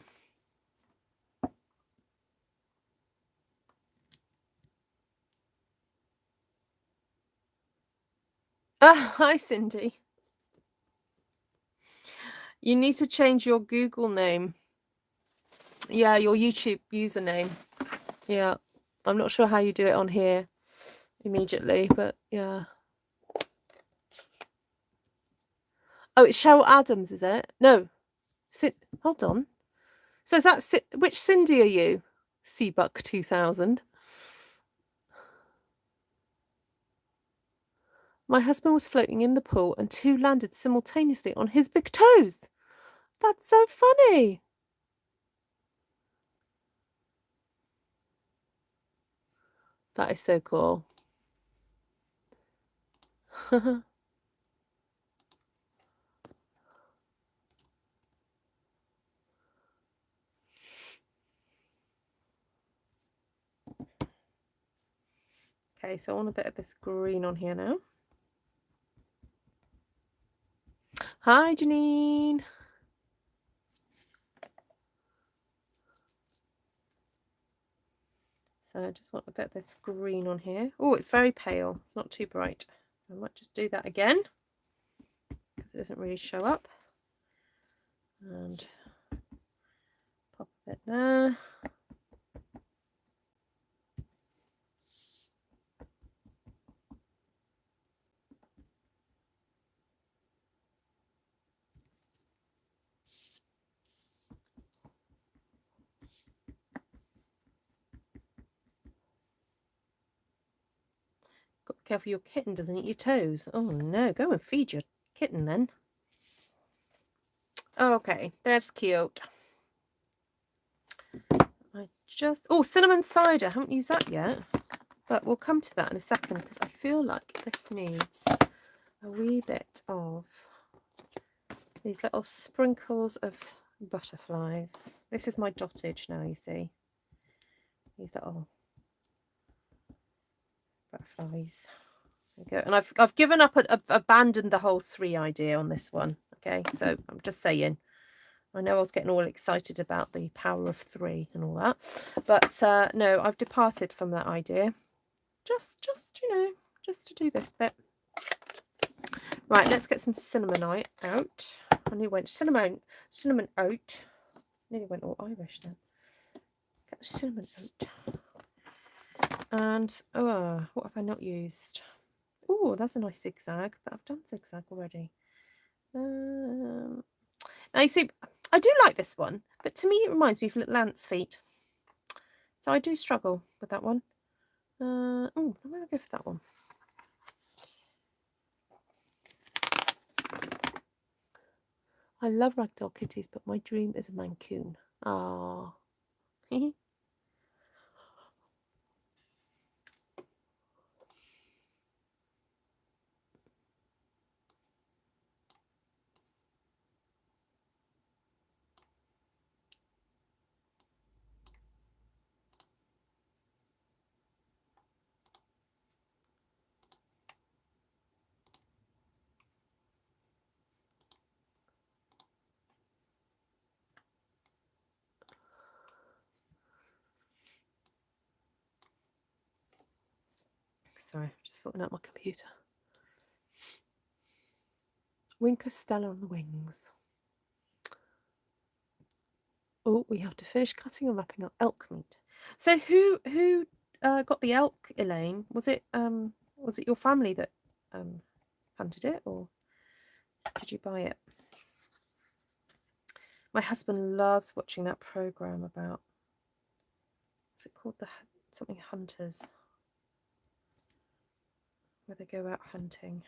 Ah, hi Cindy. You need to change your Google name. Yeah, your YouTube username. Yeah, I'm not sure how you do it on here immediately, but yeah. Oh, it's Cheryl Adams, is it? No. Hold on. So is that... Which Cindy are you? Seabuck 2000. My husband was floating in the pool and 2 landed simultaneously on his big toes. That's so funny. That is so cool. Okay, so I want a bit of this green on here now. Hi, Janine. So I just want a bit of this green on here. Oh, it's very pale. It's not too bright. So I might just do that again because it doesn't really show up. And pop a bit there. Got to be careful your kitten doesn't eat your toes. Oh no, go and feed your kitten then. Okay, that's cute. Oh, cinnamon cider. I haven't used that yet, but we'll come to that in a second because I feel like this needs a wee bit of these little sprinkles of butterflies. This is my dottage now, you see. These little butterflies. There you go. And I've given up, I've abandoned the whole 3 idea on this one. Okay, so I'm just saying. I know I was getting all excited about the power of 3 and all that, but no, I've departed from that idea. Just you know, just to do this bit. Right, let's get some cinnamon out. I nearly went cinnamon out. Nearly went all Irish then. Get the cinnamon out. And what have I not used? Oh, that's a nice zigzag, but I've done zigzag already. Now you see, I do like this one, but to me it reminds me of little ants' feet. So I do struggle with that one. Oh, I'm going to go for that one. I love ragdoll kitties, but my dream is a mancoon. Ah. Sorry, just sorting out my computer. Winker Stella on the wings. Oh, we have to finish cutting and wrapping up elk meat. So who got the elk, Elaine? Was it your family that hunted it, or did you buy it? My husband loves watching that program about, what's it called, something hunters, where they go out hunting.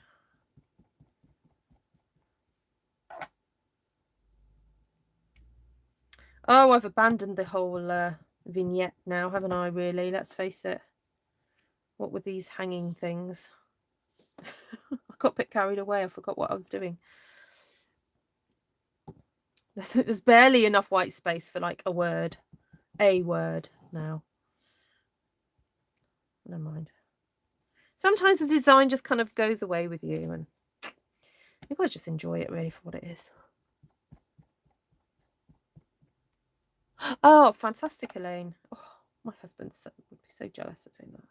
Oh, I've abandoned the whole vignette now, haven't I, really? Let's face it. What were these hanging things? I got a bit carried away. I forgot what I was doing. There's barely enough white space for like a word now. Never mind. Sometimes the design just kind of goes away with you, and you've got to just enjoy it really for what it is. Oh, fantastic, Elaine. Oh, my husband would be so jealous of doing that.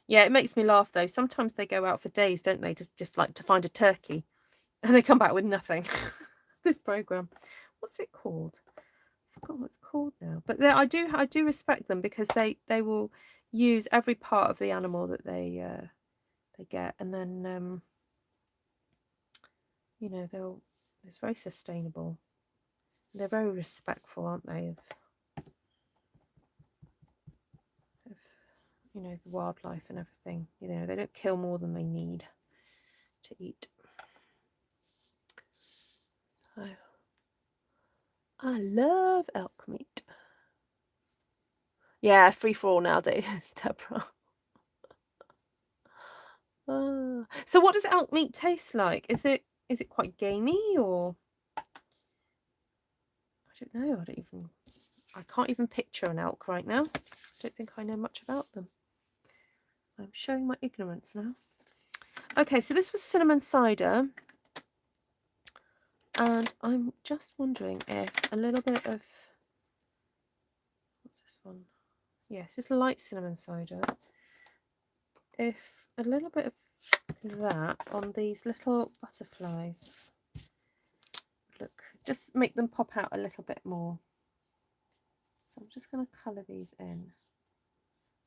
Yeah, it makes me laugh though. Sometimes they go out for days, don't they? Just like to find a turkey, and they come back with nothing. This program, what's it called? I forgot what it's called now. But I do respect them, because they will use every part of the animal that they get, and then you know, it's very sustainable. They're very respectful, aren't they, of you know, the wildlife and everything. You know, they don't kill more than they need to eat. So I love elk meat. Yeah, free for all now, Deborah. So what does elk meat taste like? Is it quite gamey, or I don't know. I can't even picture an elk right now. I don't think I know much about them. I'm showing my ignorance now. Okay, so this was cinnamon cider, and I'm just wondering if a little bit of, what's this one? Yes, it's light cinnamon cider. If a little bit of that on these little butterflies, look, just make them pop out a little bit more. So I'm just going to colour these in.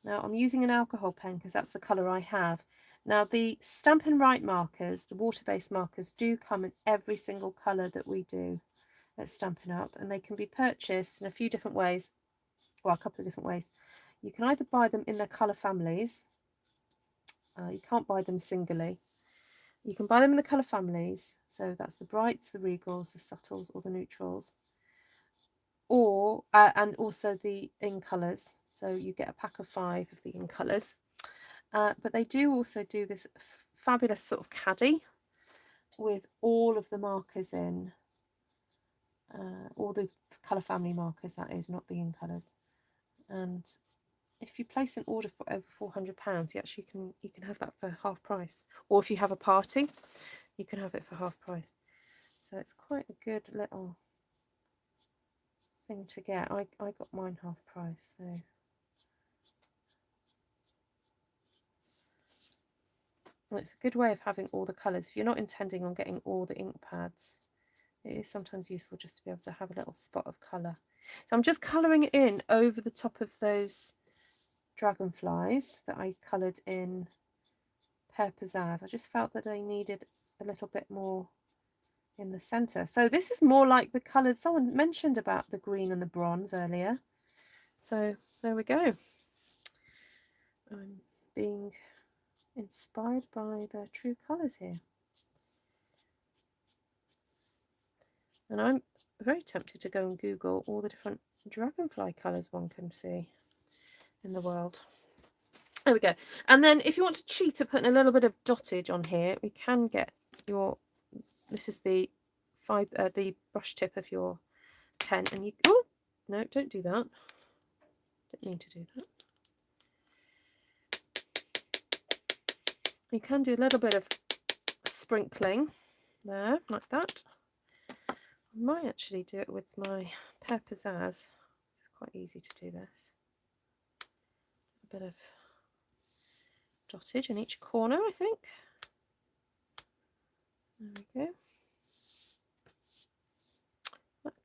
Now I'm using an alcohol pen because that's the colour I have. Now the Stampin' Right markers, the water-based markers, do come in every single colour that we do at Stampin' Up, and they can be purchased in a few different ways, well, a couple of different ways. You can either buy them in their colour families. You can't buy them singly. You can buy them in the colour families, so that's the brights, the regals, the subtles, or the neutrals, or and also the in colours. So you get a pack of 5 of the in colours. But they do also do this fabulous sort of caddy, with all of the markers in, all the colour family markers, that is, not the in colours. And if you place an order for over £400, you can have that for half price. Or if you have a party, you can have it for half price. So it's quite a good little thing to get. I got mine half price, so. And it's a good way of having all the colours. If you're not intending on getting all the ink pads, it is sometimes useful just to be able to have a little spot of colour. So I'm just colouring it in over the top of those dragonflies that I coloured in Pear Pizzazz. I just felt that they needed a little bit more in the centre. So this is more like the coloured, someone mentioned about the green and the bronze earlier. So there we go. I'm being inspired by the true colours here. And I'm very tempted to go and Google all the different dragonfly colours one can see in the world. There we go. And then if you want to cheat at putting a little bit of dottage on here, we can get your, this is the brush tip of your pen, and you, oh no, don't do that. Don't need to do that. You can do a little bit of sprinkling there, like that. I might actually do it with my Pear Pizzazz. It's quite easy to do this. A bit of dottage in each corner, I think. There we go.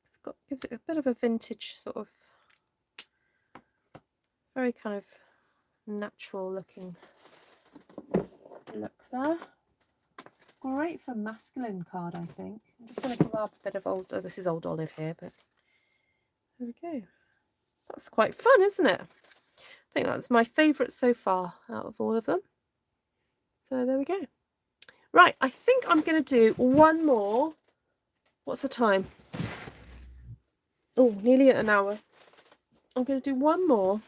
It's got, gives it a bit of a vintage sort of, very kind of natural looking look there. Great for masculine card, I think. I'm just going to grab a bit of old, oh, this is old olive here, but there we go. That's quite fun, isn't it? I think that's my favourite so far out of all of them. So there we go. Right, I think I'm going to do one more. What's the time? Oh, nearly an hour. I'm going to do one more.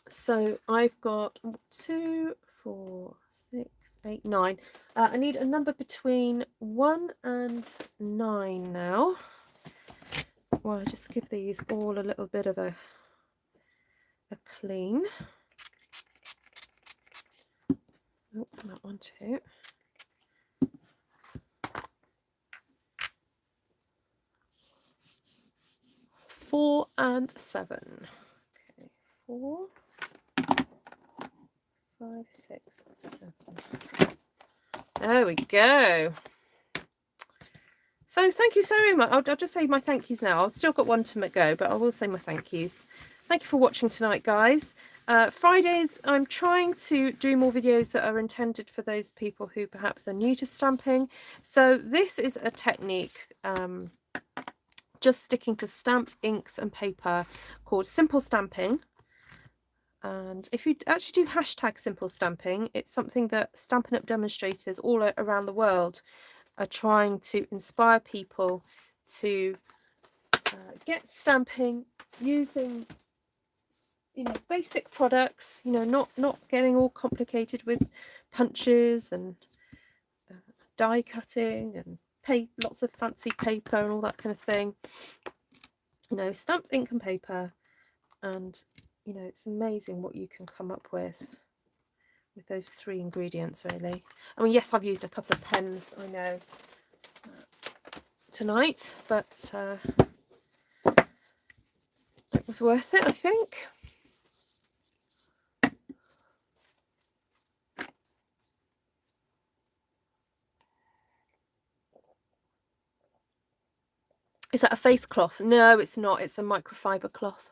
So I've got 2, 4, 6, 8, 9. I need a number between 1 and 9 now. Well, I just give these all a little bit of a clean. Oh, that one too. Four and 7. Okay, 4, 5, 6, 7. There we go. So thank you so much. I'll just say my thank yous now. I've still got one to go, but I will say my thank yous. Thank you for watching tonight, guys. Fridays, I'm trying to do more videos that are intended for those people who perhaps are new to stamping. So this is a technique, just sticking to stamps, inks and paper, called simple stamping. And if you actually do hashtag simple stamping, it's something that Stampin' Up! Demonstrators all around the world are trying to inspire people to get stamping using, you know, basic products, you know, not getting all complicated with punches and die cutting and lots of fancy paper and all that kind of thing. You know, stamps, ink and paper, and you know, it's amazing what you can come up with those 3 ingredients, really. I mean, yes, I've used a couple of pens, I know, tonight, but it was worth it, I think. Is that a face cloth? No, it's not. It's a microfiber cloth.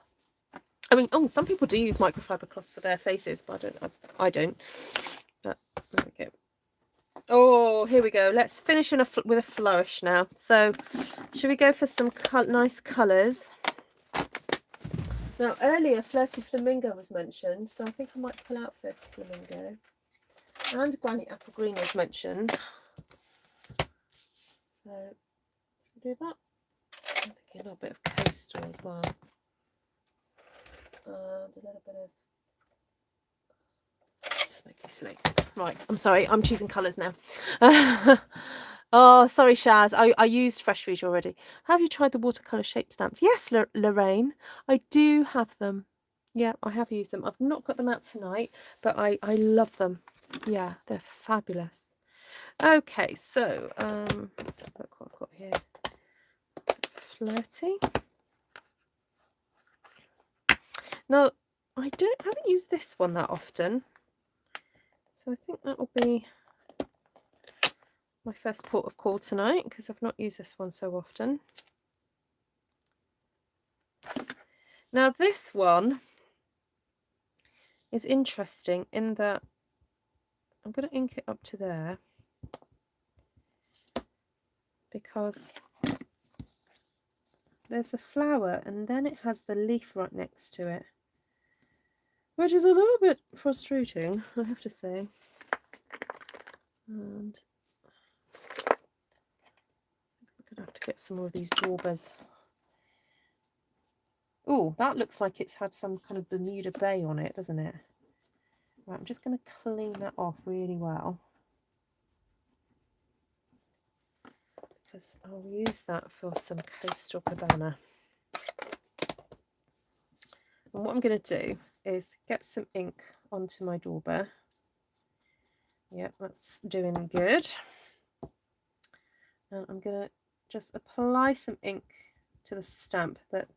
I mean, oh, some people do use microfiber cloths for their faces, but I don't. But there we go. Oh, here we go. Let's finish with a flourish now. So, should we go for some nice colours? Now, earlier, Flirty Flamingo was mentioned, so I think I might pull out Flirty Flamingo. And Granny Apple Green was mentioned. So, do that. I'm thinking a little bit of coastal as well. And a little bit of Smoky slate. Right, I'm sorry, I'm choosing colours now. Oh, sorry, Shaz. I used Fresh Rouge already. Have you tried the watercolour shape stamps? Yes, Lorraine. I do have them. Yeah, I have used them. I've not got them out tonight, but I love them. Yeah, they're fabulous. Okay, so let's have a look what I've got here. Flirty. Now, I haven't used this one that often, so I think that will be my first port of call tonight, because I've not used this one so often. Now, this one is interesting in that I'm going to ink it up to there, because there's the flower and then it has the leaf right next to it, which is a little bit frustrating, I have to say. And I'm going to have to get some more of these daubers. Oh, that looks like it's had some kind of Bermuda Bay on it, doesn't it? Right, I'm just going to clean that off really well, because I'll use that for some Coastal Cabana. And what I'm going to do is get some ink onto my dauber. Yep, that's doing good. And I'm going to just apply some ink to the stamp that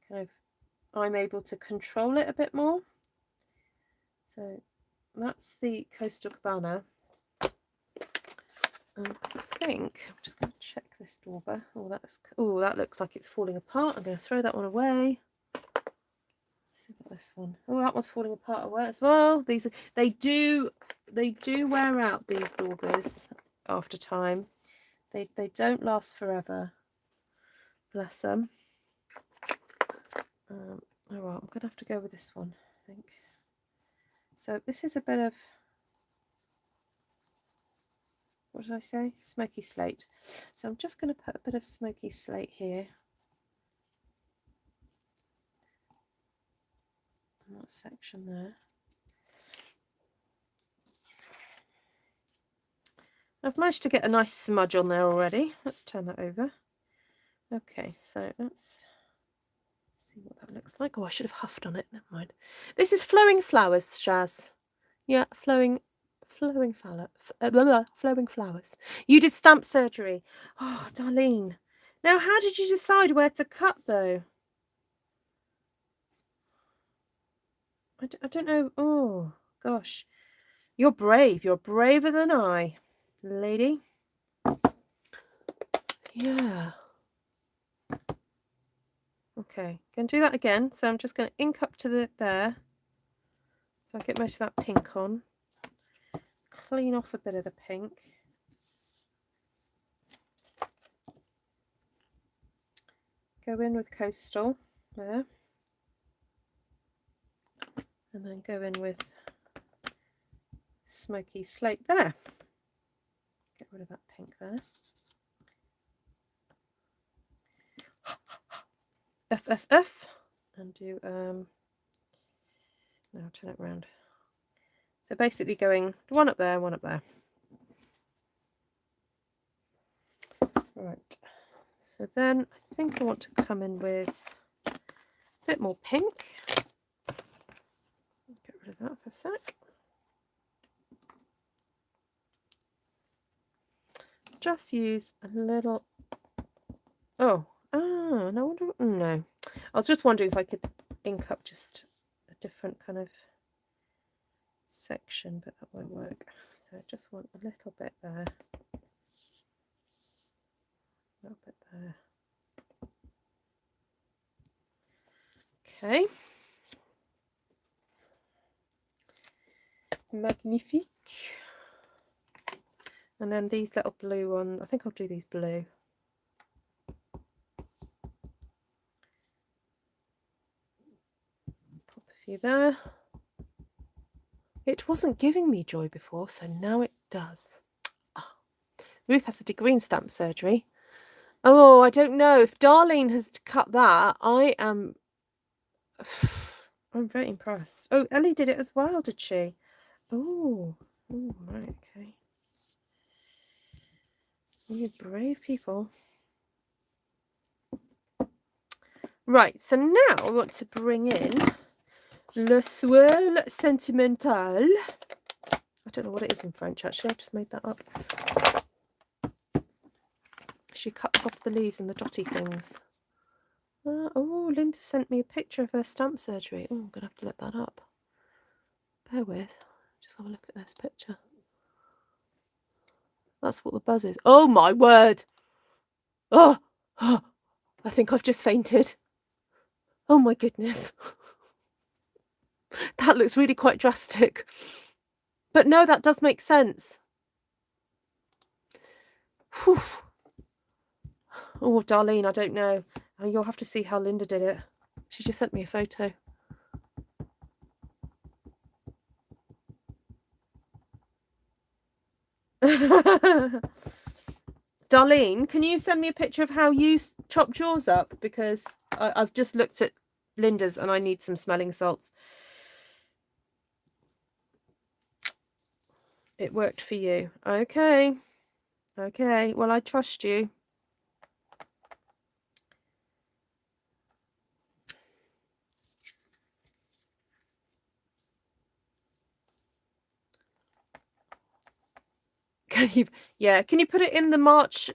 kind of I'm able to control it a bit more. So that's the Coastal Cabana. I think I'm just going to check this dauber. Oh, that looks like it's falling apart. I'm going to throw that one away. Let's see about this one. Oh, that one's falling apart as well. They do wear out, these daubers, after time. They don't last forever. Bless them. Oh well, I'm going to have to go with this one, I think. So this is a bit of, what did I say? Smoky slate. So I'm just going to put a bit of smoky slate here. In that section there. I've managed to get a nice smudge on there already. Let's turn that over. Okay, so let's see what that looks like. Oh, I should have huffed on it. Never mind. This is Flowing Flowers, Shaz. Yeah, flowing flowers. You did stamp surgery. Oh, Darlene. Now, how did you decide where to cut, though? I don't know. Oh, gosh. You're brave. You're braver than I, lady. Yeah. Okay, going to do that again. So I'm just going to ink up to there. So I get most of that pink on. Clean off a bit of the pink. Go in with Coastal there. And then go in with Smoky Slate there. Get rid of that pink there. F. And do, now turn it around. So basically going one up there, one up there. Right. So then I think I want to come in with a bit more pink. Get rid of that for a sec. Just use a little. No. I was just wondering if I could ink up just a different kind of section, but that won't work. So I just want a little bit there. A little bit there. Okay. Magnifique. And then these little blue ones, I think I'll do these blue. Pop a few there. It wasn't giving me joy before, so now it does. Oh. Ruth has a degree in stamp surgery. Oh, I don't know. If Darlene has cut that, I am... I'm very impressed. Oh, Ellie did it as well, did she? Oh, right, okay. You're brave people. Right, so now I want to bring in Le Swirl Sentimental. I don't know what it is in French, actually. I just made that up. She cuts off the leaves and the dotty things. Oh, Linda sent me a picture of her stamp surgery. Oh, I'm going to have to look that up. Bear with. Just have a look at this picture. That's what the buzz is. Oh, my word. Oh, I think I've just fainted. Oh, my goodness. That looks really quite drastic. But no, that does make sense. Whew. Oh, Darlene, I don't know. You'll have to see how Linda did it. She just sent me a photo. Darlene, can you send me a picture of how you chopped yours up? Because I've just looked at Linda's and I need some smelling salts. It worked for you. Okay. Okay. Well, I trust you. Can you put it in the March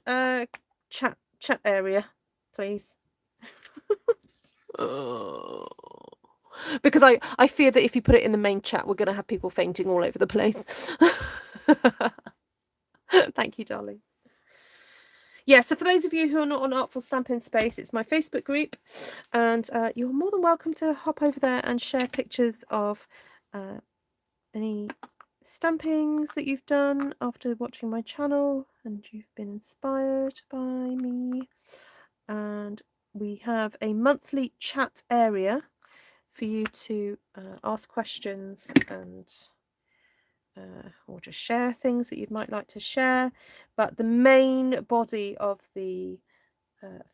chat area, please? Because I fear that if you put it in the main chat, we're going to have people fainting all over the place. Thank you, darling. Yeah, so for those of you who are not on Artful Stampin Space, it's my Facebook group, and you're more than welcome to hop over there and share pictures of any stampings that you've done after watching my channel and you've been inspired by me. And we have a monthly chat area for you to ask questions and or just share things that you might like to share. But the main body of the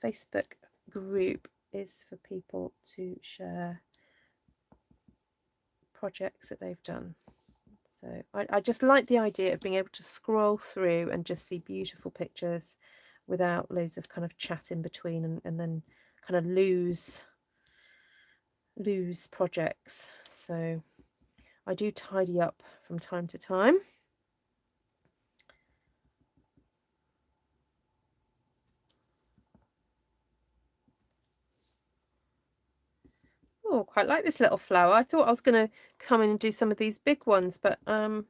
Facebook group is for people to share projects that they've done. So I just like the idea of being able to scroll through and just see beautiful pictures without loads of kind of chat in between and then kind of lose projects. So I do tidy up from time to time. Oh, quite like this little flower. I thought I was going to come in and do some of these big ones, but I'm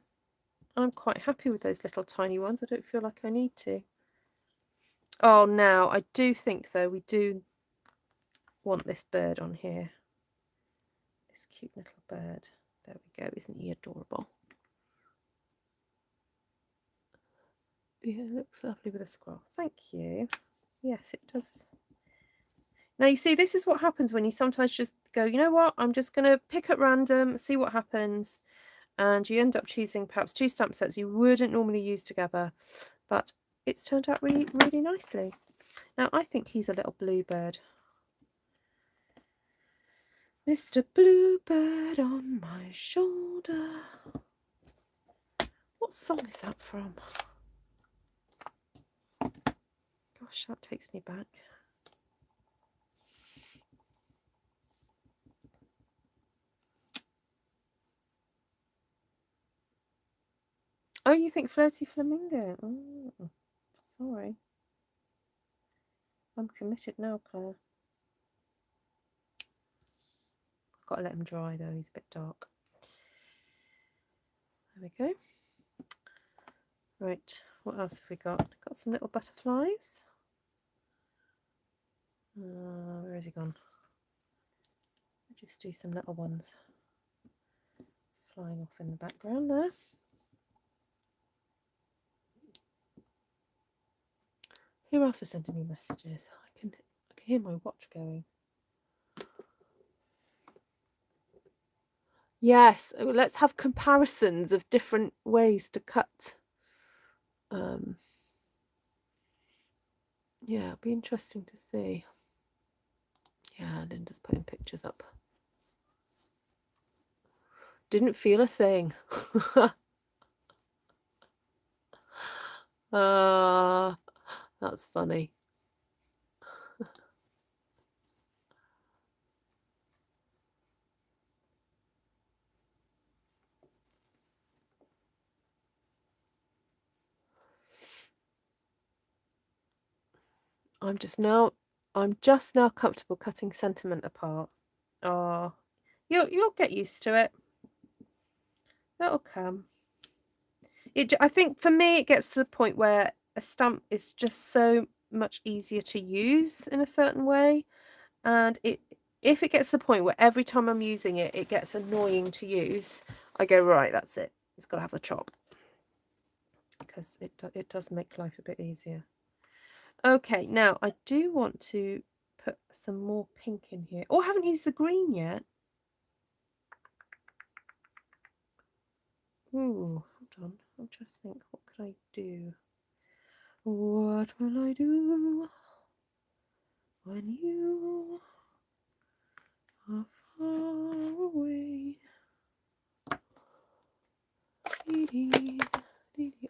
quite happy with those little tiny ones. I don't feel like I need to. Oh, now I do think, though, we do want this bird on here. This cute little bird. There we go. Isn't he adorable? Yeah, it looks lovely with a squirrel. Thank you. Yes, it does. Now, you see, this is what happens when you sometimes just go, you know what, I'm just going to pick at random, see what happens. And you end up choosing perhaps two stamp sets you wouldn't normally use together. But it's turned out really, really nicely. Now, I think he's a little bluebird. Mr. Bluebird on my shoulder. What song is that from? Gosh, that takes me back. Oh, you think Flirty Flamingo? Oh, sorry. I'm committed now, Claire. I've got to let him dry, though. He's a bit dark. There we go. Right, what else have we got? Got some little butterflies. Where has he gone? I'll just do some little ones flying off in the background there. Who else is sending me messages? I can hear my watch going. Yes, let's have comparisons of different ways to cut. Yeah, it'll be interesting to see. Yeah, Linda's putting pictures up. Didn't feel a thing. That's funny. I'm just now comfortable cutting sentiment apart. Oh, you'll get used to it. That'll come. I think for me, it gets to the point where a stamp is just so much easier to use in a certain way, and if it gets to the point where every time I'm using it, it gets annoying to use, I go, right, that's it. It's got to have the chop, because it does make life a bit easier. Okay, now I do want to put some more pink in here. Oh, I haven't used the green yet. Ooh, hold on. I'm trying to think, what could I do? What will I do when you are far away?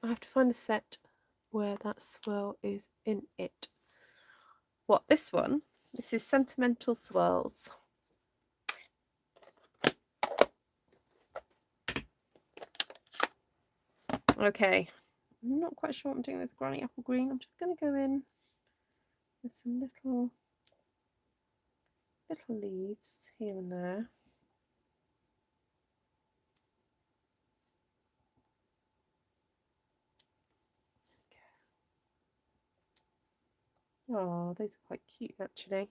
I have to find the set where that swirl is in it. What, this one? This is Sentimental Swirls. Okay, I'm not quite sure what I'm doing with Granny Apple Green. I'm just going to go in with some little leaves here and there. Oh, those are quite cute actually.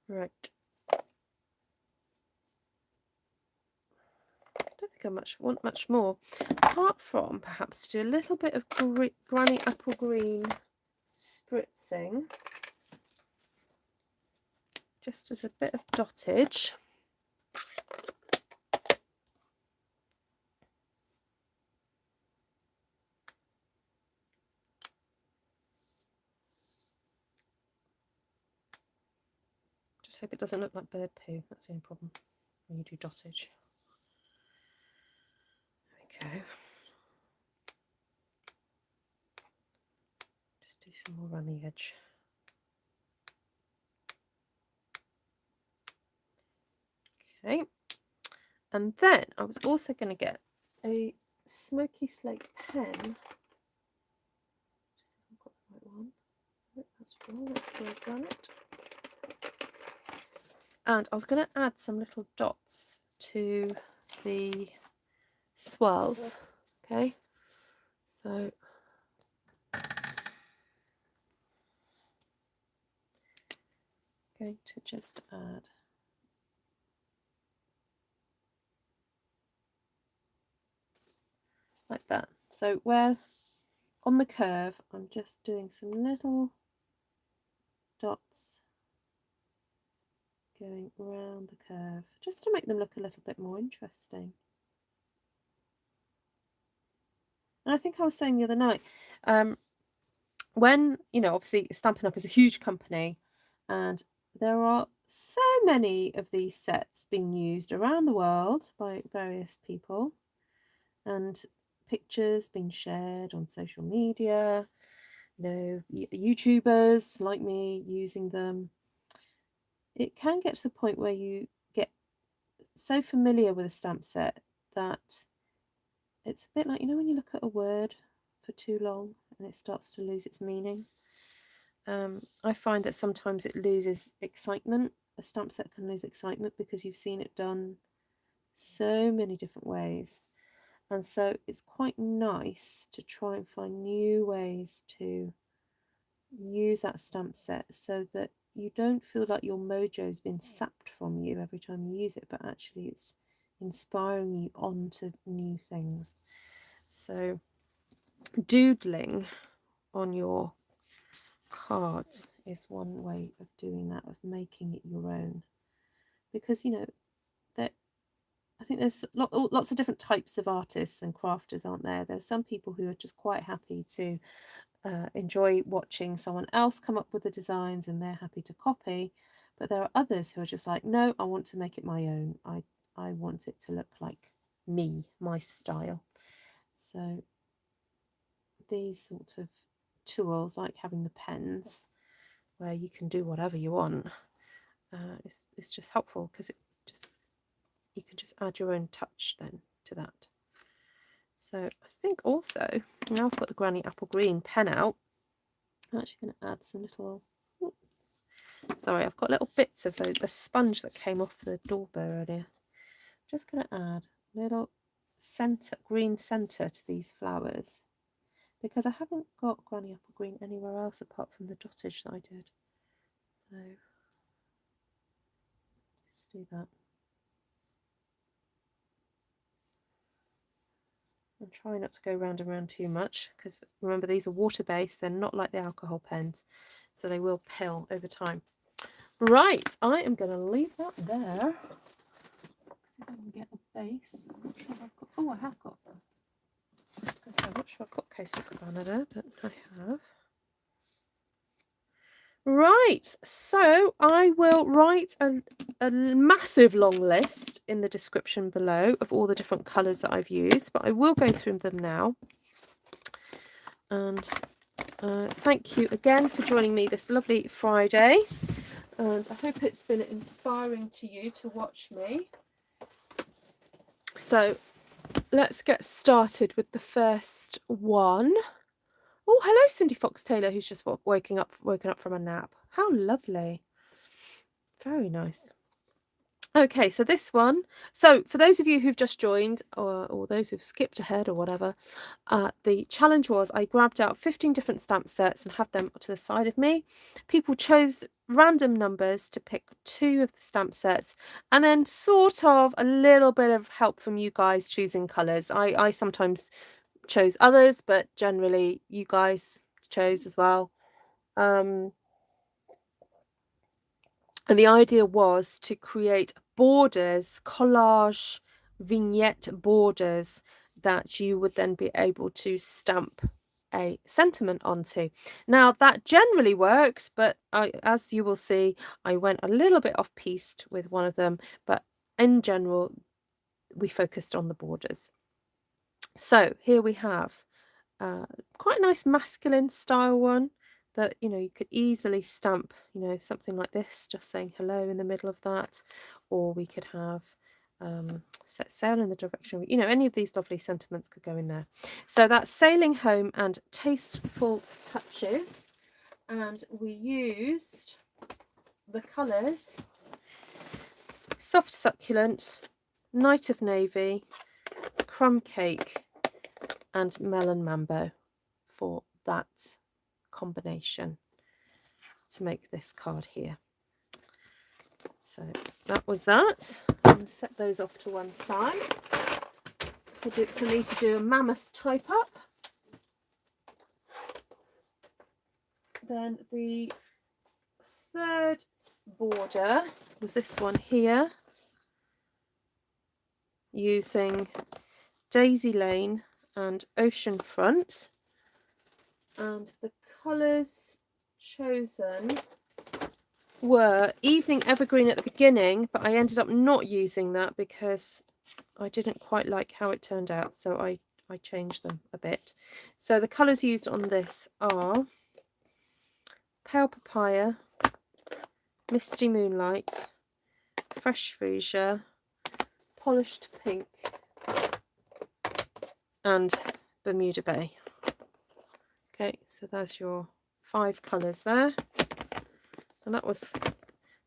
Right. I don't think I want much more, apart from perhaps do a little bit of Granny Apple Green spritzing, just as a bit of dottage. Just hope it doesn't look like bird poo. That's the only problem when you do dottage. There we go. Just do some more around the edge. Okay. And then I was also going to get a smoky slate pen. Just see if I've got the right one. That's wrong. That's red granite. And I was going to add some little dots to the swirls. Okay. So going to just add like that. So where on the curve, I'm just doing some little dots going around the curve, just to make them look a little bit more interesting. And I think I was saying the other night, when, you know, obviously Stampin' Up! Is a huge company, and there are so many of these sets being used around the world by various people, and pictures being shared on social media, you know, YouTubers like me using them. It can get to the point where you get so familiar with a stamp set that it's a bit like, you know, when you look at a word for too long and it starts to lose its meaning. I find that sometimes it loses excitement. A stamp set can lose excitement because you've seen it done so many different ways. And so it's quite nice to try and find new ways to use that stamp set so that you don't feel like your mojo's been sapped from you every time you use it, but actually it's inspiring you on to new things. So doodling on your cards is one way of doing that, of making it your own, because you know that I think there's lots of different types of artists and crafters, aren't there? There are some people who are just quite happy to enjoy watching someone else come up with the designs and they're happy to copy, but there are others who are just like, no, I want to make it my own. I want it to look like me, my style. So these sort of tools, like having the pens where you can do whatever you want, it's just helpful, because you can just add your own touch then to that. So I think also, now I've got the Granny Apple Green pen out, I'm actually going to add some little, sorry, I've got little bits of the sponge that came off the doorbell earlier. I'm just going to add a little green centre to these flowers, because I haven't got Granny Apple Green anywhere else apart from the dottage that I did. So let's do that. I'm trying not to go round and round too much, because remember, these are water-based, they're not like the alcohol pens, so they will pill over time. Right, I am going to leave that there. See if I can get a base. I'm not sure I've got, oh, I have got them. I'm not sure I've got Coastal Cabana there, but I have. Right, so I will write a massive long list in the description below of all the different colours that I've used, but I will go through them now. And thank you again for joining me this lovely Friday, and I hope it's been inspiring to you to watch me. So let's get started with the first one. Oh, hello, Cindy Fox Taylor, who's just woken up from a nap. How lovely. Very nice. Okay, so this one. So for those of you who've just joined, or those who've skipped ahead or whatever, the challenge was I grabbed out 15 different stamp sets and had them to the side of me. People chose random numbers to pick 2 of the stamp sets, and then sort of a little bit of help from you guys choosing colours. I sometimes chose others, but generally you guys chose as well. And the idea was to create borders, collage, vignette borders that you would then be able to stamp a sentiment onto. Now that generally works, but as you will see, I went a little bit off piste with one of them, but in general we focused on the borders. So here we have quite a nice masculine style one that, you know, you could easily stamp, you know, something like this, just saying hello in the middle of that, or we could have set sail in the direction, you know, any of these lovely sentiments could go in there. So that's Sailing Home and Tasteful Touches, and we used the colours Soft Succulent, Night of Navy, Crumb Cake and Melon Mambo for that combination to make this card here. So that was that. I'm going to set those off to one side for me to do a mammoth type up. Then the third border was this one here, using Daisy Lane and Ocean Front, and the colours chosen were Evening Evergreen at the beginning, but I ended up not using that because I didn't quite like how it turned out, so I changed them a bit. So the colours used on this are Pale Papaya, Misty Moonlight, Fresh Freesia, Polished Pink and Bermuda Bay. Okay, so there's your 5 colours there, and that was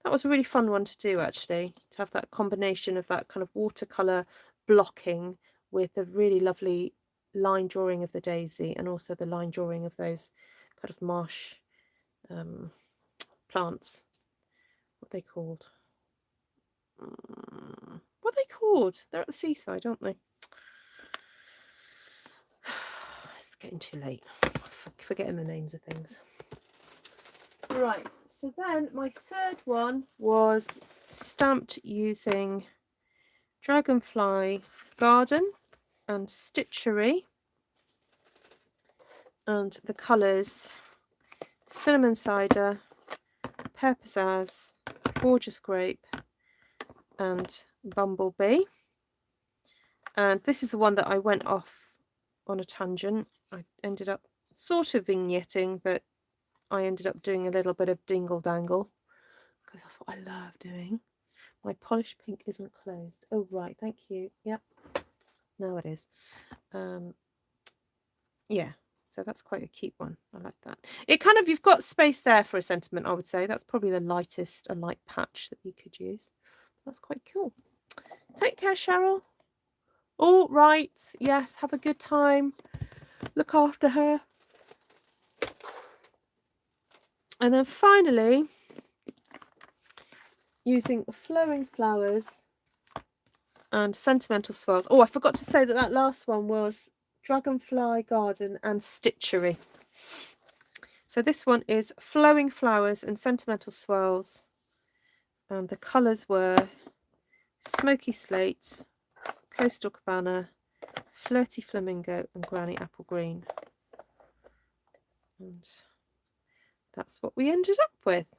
a really fun one to do, actually, to have that combination of that kind of watercolour blocking with the really lovely line drawing of the daisy, and also the line drawing of those kind of marsh plants. What are they called? What What are they called? They're at the seaside, aren't they? It's getting too late. I'm forgetting the names of things. Right, so then my third one was stamped using Dragonfly Garden and Stitchery, and the colours Cinnamon Cider, Pear Pizzazz, Gorgeous Grape and Bumblebee. And this is the one that I went off on a tangent. I ended up sort of vignetting, but I ended up doing a little bit of dingle dangle because that's what I love doing. My polished pink isn't closed. Oh, right. Thank you. Yep. Now it is. Yeah. So that's quite a cute one. I like that. It kind of, you've got space there for a sentiment, I would say. That's probably the lightest, a light patch that you could use. That's quite cool. Take care, Cheryl. All right. Yes. Have a good time. Look after her. And then finally, using Flowing Flowers and Sentimental Swirls. Oh, I forgot to say that that last one was Dragonfly Garden and Stitchery. So this one is Flowing Flowers and Sentimental Swirls. And the colours were Smoky Slate, Coastal Cabana, Flirty Flamingo and Granny Apple Green. And that's what we ended up with.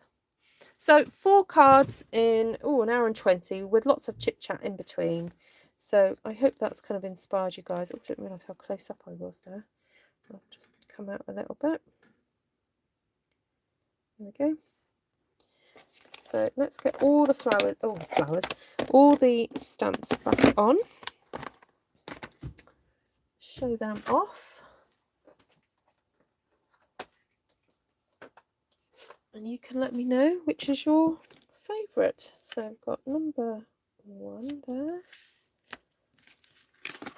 So 4 cards in an hour and 20 with lots of chit chat in between. So I hope that's kind of inspired you guys. Oh, I didn't realise how close up I was there. I'll just come out a little bit. There we go. So let's get all the all the stamps back on. Show them off. And you can let me know which is your favourite. So I've got number 1 there.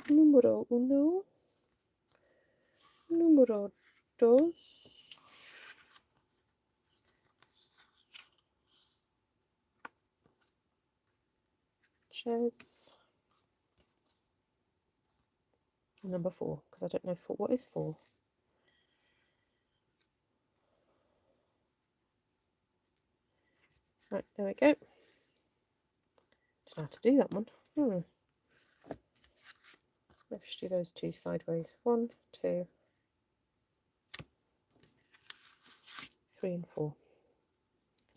Número 1. Número 2. Chess. Number 4, because I don't know what is 4. Right, there we go. Don't know how to do that one. Let's do those 2 sideways. 1, 2, 3 and 4.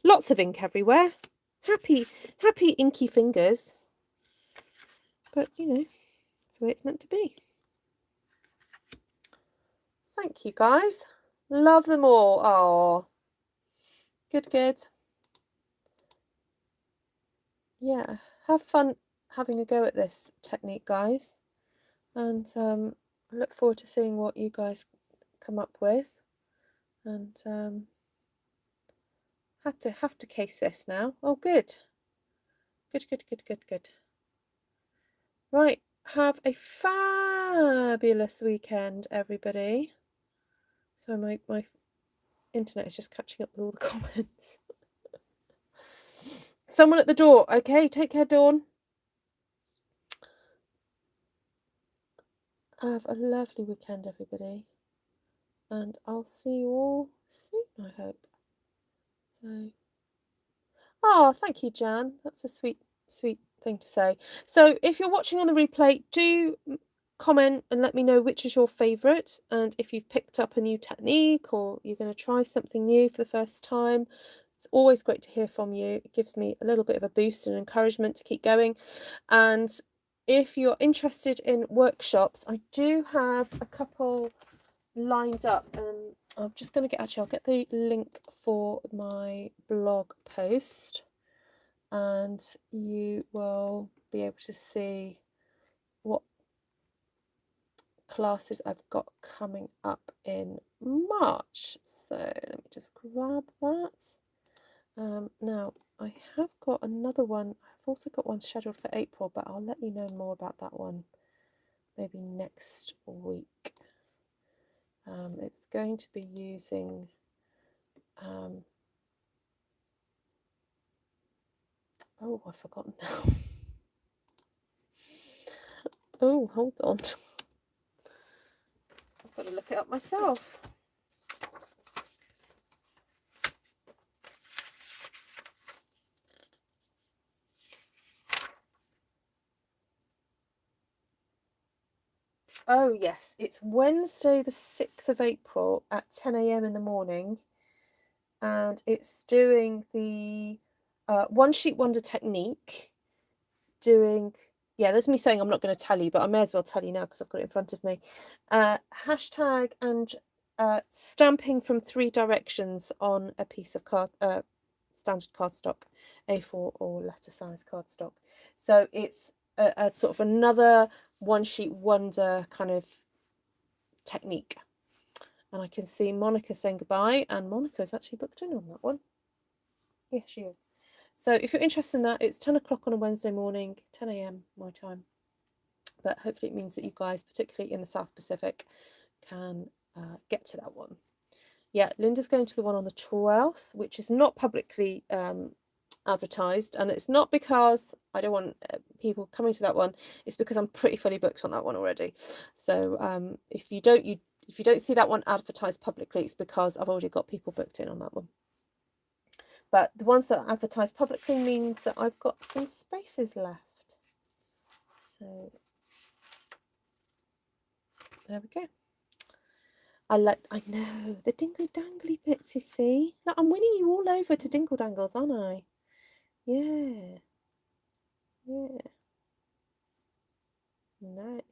Lots of ink everywhere. Happy inky fingers. But, you know, that's the way it's meant to be. Thank you, guys. Love them all. Oh, good. Yeah, have fun having a go at this technique, guys. And I look forward to seeing what you guys come up with. And have to case this now. Oh, good. Good. Right, have a fabulous weekend, everybody. So my internet is just catching up with all the comments. Someone at the door. Okay, take care, Dawn. Have a lovely weekend, everybody. And I'll see you all soon, I hope. So, oh, thank you, Jan. That's a sweet thing to say. So if you're watching on the replay, do comment and let me know which is your favourite, and if you've picked up a new technique or you're going to try something new for the first time. It's always great to hear from you. It gives me a little bit of a boost and encouragement to keep going. And if you're interested in workshops, I do have a couple lined up, and I'm just going to I'll get the link for my blog post, and you will be able to see what classes I've got coming up in March. So let me just grab that. Now I have got another one. I've also got one scheduled for April, but I'll let you know more about that one maybe next week. It's going to be using oh, I've forgotten now. Oh, hold on. I've got to look it up myself. Oh, yes. It's Wednesday, the 6th of April at 10 a.m. in the morning. And it's doing the One Sheet Wonder technique. Yeah, there's me saying I'm not going to tell you, but I may as well tell you now because I've got it in front of me. Hashtag and stamping from 3 directions on a piece of standard cardstock, A4 or letter size cardstock. So it's a sort of another One Sheet Wonder kind of technique. And I can see Monica saying goodbye, and Monica's actually booked in on that one. Yeah, she is. So if you're interested in that, it's 10 o'clock on a Wednesday morning, 10 a.m. my time. But hopefully it means that you guys, particularly in the South Pacific, can get to that one. Yeah, Linda's going to the one on the 12th, which is not publicly advertised. And it's not because I don't want people coming to that one. It's because I'm pretty fully booked on that one already. So if you don't see that one advertised publicly, it's because I've already got people booked in on that one. But the ones that are advertised publicly means that I've got some spaces left. So there we go. I know, the dingle dangly bits, you see. Look, I'm winning you all over to dingle dangles, aren't I? Yeah. Yeah. Nice.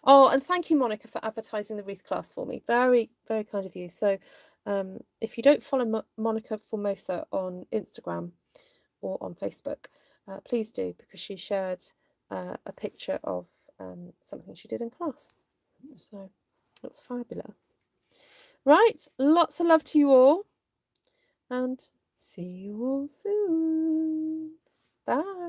Oh, and thank you, Monica, for advertising the Ruth class for me. Very, very kind of you. So if you don't follow Monica Formosa on Instagram or on Facebook, please do, because she shared a picture of something she did in class. So it was fabulous. Right, lots of love to you all, and see you all soon. Bye.